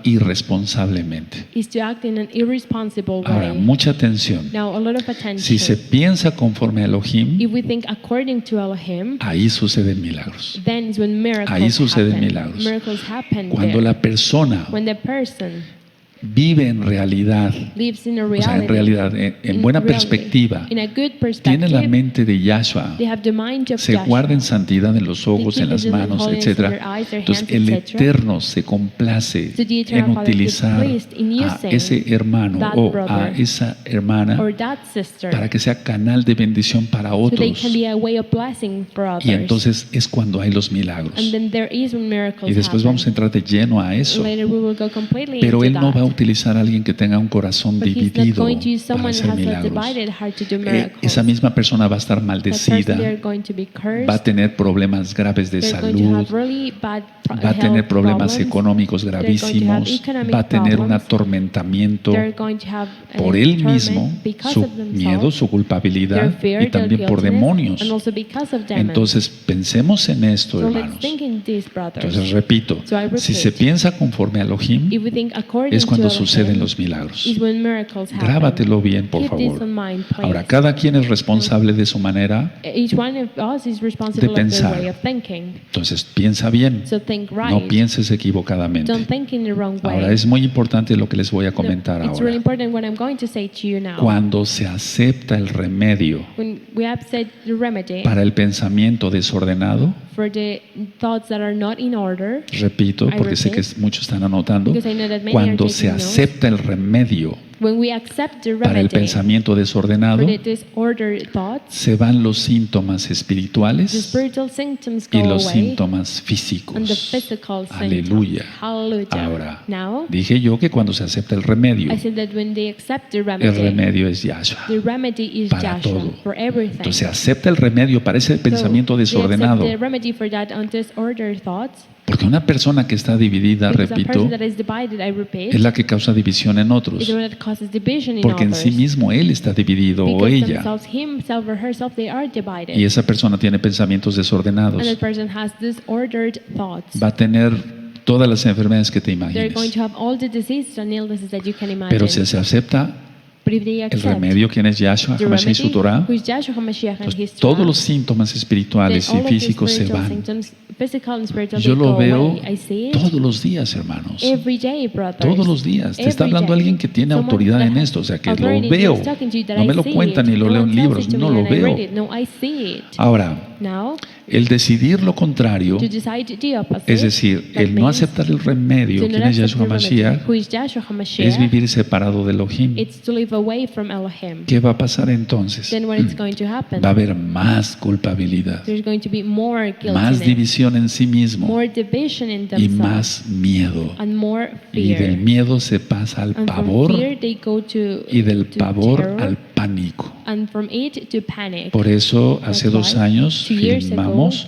irresponsablemente. is to act in an irresponsible Ahora, way. mucha atención. Now, a lot of attention. Si se piensa conforme a Elohim, If we think according to Elohim, ahí suceden milagros. then is when miracles Ahí suceden happen. milagros. Miracles happen Cuando there. la persona When the person vive en realidad, lives in a o reality, sea, en realidad, en buena reality, perspectiva, in a good tiene la perspective, mente de Yahshua, they have the mind of se Joshua. guarda en santidad en los ojos, They en las keep it in manos, holiness in etc. their eyes, their Entonces hands, el etc. Eterno se complace So the Eternal en Father is utilizar pleased in a using ese hermano that o a brother esa hermana or that sister, para que sea canal de bendición para so they otros. can be a way of blessing for others. Y entonces es cuando hay los milagros. And then there is when miracles Y después happen. vamos a entrar de lleno a eso. Later we will go completely Pero into Él no that. va a utilizar a alguien que tenga un corazón But he's not dividido going to use para someone hacer who has a milagros. divided heart to do miracles. Esa misma persona va a estar That maldecida, person, they're going to be cursed. va a tener problemas graves de They're going to salud, have really bad va a tener health problemas problems. económicos They're going to have gravísimos, economic va a tener un problems. atormentamiento They're going to have por an él torment mismo, because su of themselves, miedo, su their culpabilidad fear, y también their por guiltiness, demonios. and also because of demons. Entonces pensemos en esto, So let's hermanos. think in this, brothers. Entonces repito, So I repeat. si se piensa conforme a Elohim, If we think according es cuando to Elohim, suceden los milagros. is when miracles happen. Grábatelo bien, por Keep this favor. in mind, please. Ahora, cada quien es responsable de su manera, Each one of us is responsible of pensar. their way of thinking. entonces piensa bien, So think right. no pienses equivocadamente. Don't think in the wrong way. Ahora, es muy importante lo que les voy a comentar It's really ahora. important what I'm going to say to you now. Cuando se acepta el remedio When we have said the remedy para el pensamiento desordenado, for the thoughts that are not in order, repito, I porque sé que repeat. muchos están anotando, Because I know that many cuando are se taking notes. acepta el remedio when we accept the para el remedy pensamiento desordenado, for the disordered thoughts, se van los síntomas the espirituales spiritual symptoms y go los away síntomas and the físicos. physical Aleluya. symptoms. Hallelujah. Ahora, Now, dije yo que cuando se acepta el remedio, I said that when they accept the el remedy, remedio es Yahshua. the remedy is Para Joshua todo. for everything. Entonces se acepta el remedio para ese pensamiento So, they desordenado. accept the remedy for that disordered thoughts. Porque una persona que está dividida, Because a repito, person that is divided, I repeat, es la que causa división en is otros. the one that causes division in Porque en others. sí mismo él está dividido o Because ella. themselves, himself or herself, they are divided. Y esa persona tiene pensamientos desordenados. And that person has disordered thoughts. Va a tener todas las enfermedades que te They're going imagines. to have all the diseases and illnesses that you can imagine. Pero si se acepta But if they el accept remedio, ¿quién es Yahshua, the Hamashiach y su remedy, Torah? who is Joshua HaMashiach and Pues his todos Torah, los síntomas then espirituales y all of the físicos se spiritual van. symptoms, physical and spiritual, Yo they lo go veo away. I see it todos los días, hermanos. every day, brothers. Todos los días. Te está Every hablando day. alguien que tiene Someone autoridad that en has esto. O sea, que lo authority veo. is talking to you that No I me lo see cuentan it. ni lo No leo one en tells libros. it to No me lo and I read veo. it. No, I see it. Ahora, Now, el decidir lo contrario, to decide the opposite, es decir, that el no means aceptar el remedio, to ¿quién not es accept Yahshua the remedy, Mashiach? who is Joshua Es HaMashiach, vivir separado de Elohim. it's to live away from Elohim. ¿Qué va a pasar entonces? Then what is going to happen? Va a haber más culpabilidad, There's going to be more más guiltiness, división en sí mismo more division in y themselves, más miedo. and more Y del fear. miedo se pasa al And from pavor fear they go to, y del to pavor terror, al pánico. and from it to panic. Por eso hace That's 2 why años 2 years ago, filmamos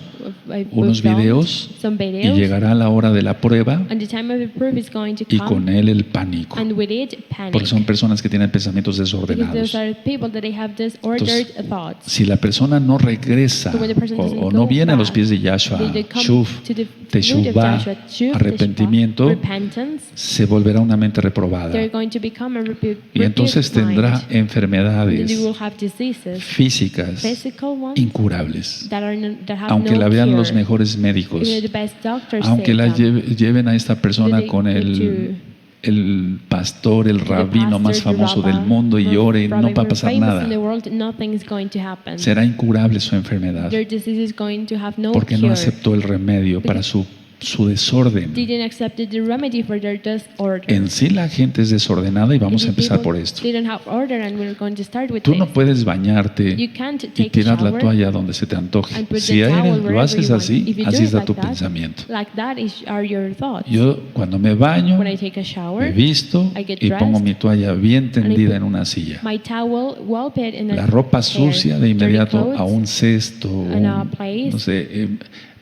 unos filmed videos some y videos, llegará la hora de la prueba and the time of the proof is going to y come, con él el pánico. and with it, panic. Porque son personas que tienen pensamientos Because desordenados. those are people that they have disordered Entonces, thoughts. si la persona no regresa So when the person doesn't o no go viene a los back, pies de Yahshua, they come Shuv, to the foot of Teshuvah, Joshua, Shuv, arrepentimiento, Teshuvah, repentance, se volverá una mente reprobada. they're going to become a Y entonces tendrá and then they enfermedades will have diseases, físicas physical ones, incurables. that have Aunque no la vean cure. los mejores médicos, Even the best doctors aunque say la them. lleven a esta persona They con go el pastor, el the rabino más pastor, the famoso del rabbi, mundo y ore y no rabbi va a pasar famous nada. in the world, nothing is going to happen. Será incurable su enfermedad Their disease is going to have no porque no cure. aceptó el remedio para su desorden. Didn't accept the remedy for their disorder. En sí la gente es desordenada y vamos a empezar por esto. Didn't have order, and we're going to start with Tú no this. puedes bañarte You can't y take a tirar la shower toalla donde se te antoje. and put Si the towel lo wherever haces you want. así, If you así do it está like tu that, pensamiento. like that are your thoughts. Yo cuando me baño, When I take a shower, me visto I get y pongo dressed, mi toalla bien I tendida put en una silla. my towel well put in a La ropa chair, sucia de dirty inmediato clothes, a un cesto, in a place no sé,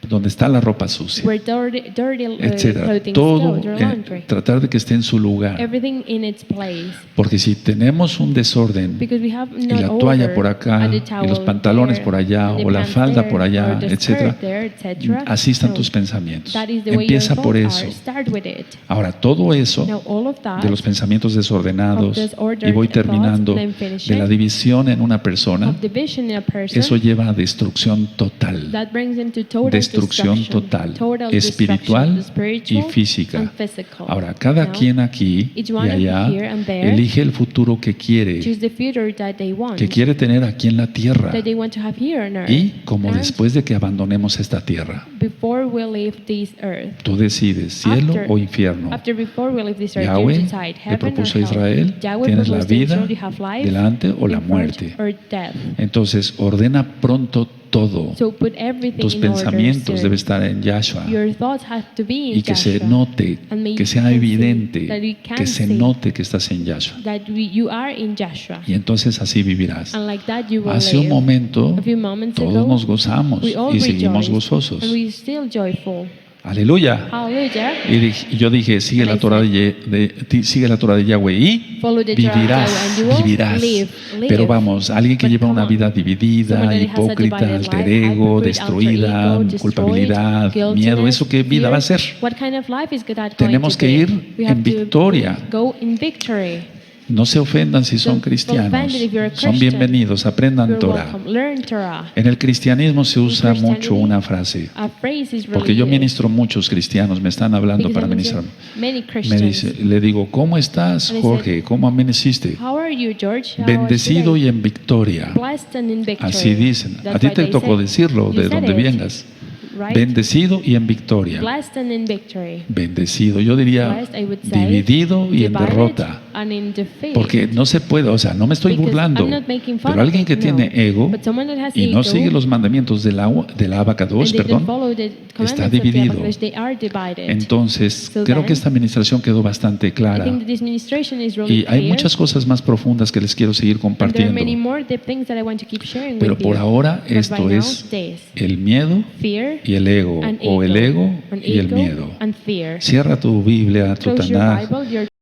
donde está la ropa sucia, where dirty etcétera. clothing Todo stored, or laundry. tratar de que esté en su lugar. Everything in its place. Porque si tenemos un desorden Because we have y not la toalla order, por acá and the y los towel pantalones there, por allá and the o la pants falda there, por allá, or the etcétera, skirt there, etc. así están No. tus pensamientos. That is the way Empieza your por thoughts eso. are. Start with it. Ahora, todo eso Now, all of that, de los pensamientos desordenados, of disordered y voy thoughts, terminando, and I'm finishing, de la división en una persona, of division in a person, eso lleva a destrucción total. that brings him to total Destrucción total, total espiritual destruction, spiritual y física. and physical. Ahora, cada Now, quien aquí each y one of allá you here and there elige el futuro que quiere choose the future that they want, tener aquí en la tierra. that they want to have here on earth. Y como And después de que abandonemos esta tierra, before we leave this earth, tú decides cielo After- o infierno. before we leave this earth, you Yahweh decide le heaven or propuso a hell. Israel, Yahweh tienes la proposed to vida Israel, you have life delante o la in front muerte. or death. Entonces, ordena pronto todo. So put everything Tus in order, pensamientos sir. deben estar en Yahshua Your thoughts have to be in y que se Joshua, note, and may que you sea can see, evidente, that you can que se see note que estás en Yahshua. that you are in Joshua. Y entonces así vivirás. And like that you will Hace un live. momento A few moments todos ago, nos gozamos we all y seguimos rejoiced, gozosos. and we still joyful. Aleluya. Hallelujah. Y yo dije, sigue And la I Torah said, sigue la Torah de Yahweh y Follow the Torah of Yahweh, and you will vivirás. live. Pero vamos, alguien que But lleva come una on. vida Someone dividida, that has a hipócrita, divided alter life, ego, hypocrite, destruida, alter ego, destroyed, culpabilidad, miedo, guiltiness, ¿eso qué vida fear. va a ser? What kind of life is that going Tenemos to que be? ir We have en to victoria. Go in victory. No se ofendan si son Don't feel cristianos. offended if you're a Son Christian. bienvenidos, aprendan You're Torah. welcome. Learn Torah. En el cristianismo se usa Christianity, mucho una frase, A phrase is really porque yo used. ministro muchos cristianos, me están hablando Because para I ministrar. mention many Me Christians. dice, le digo, ¿cómo estás, And I said, Jorge? ¿Cómo amaneciste? How are you, George? How Bendecido was y today? en victoria. Blessed and in victory. Así dicen. A That's ti what te they tocó say. decirlo, You de said donde it, vengas. right? Bendecido y en victoria. Blessed and in victory. Bendecido, yo diría Blessed, I would say, dividido y en divided derrota. and in defeat. Porque no se puede, o sea, no me estoy Because burlando, I'm not making fun pero of alguien it, que no. tiene ego But someone that has y no ego sigue los mandamientos del Abacados, and they don't perdón, follow the commandments está of the dividido. Abacadosh, they are divided. Entonces, So creo then, que esta administración quedó bastante I clara. think the administration is really Y hay clear. muchas cosas más profundas que les quiero seguir And there are many compartiendo. more deep things that I want to keep sharing Pero with por you. ahora But esto by now, es this, el miedo fear y el ego, and o el ego and y el ego miedo. and fear. Cierra tu Biblia, tu Close your Tanaj, Bible, your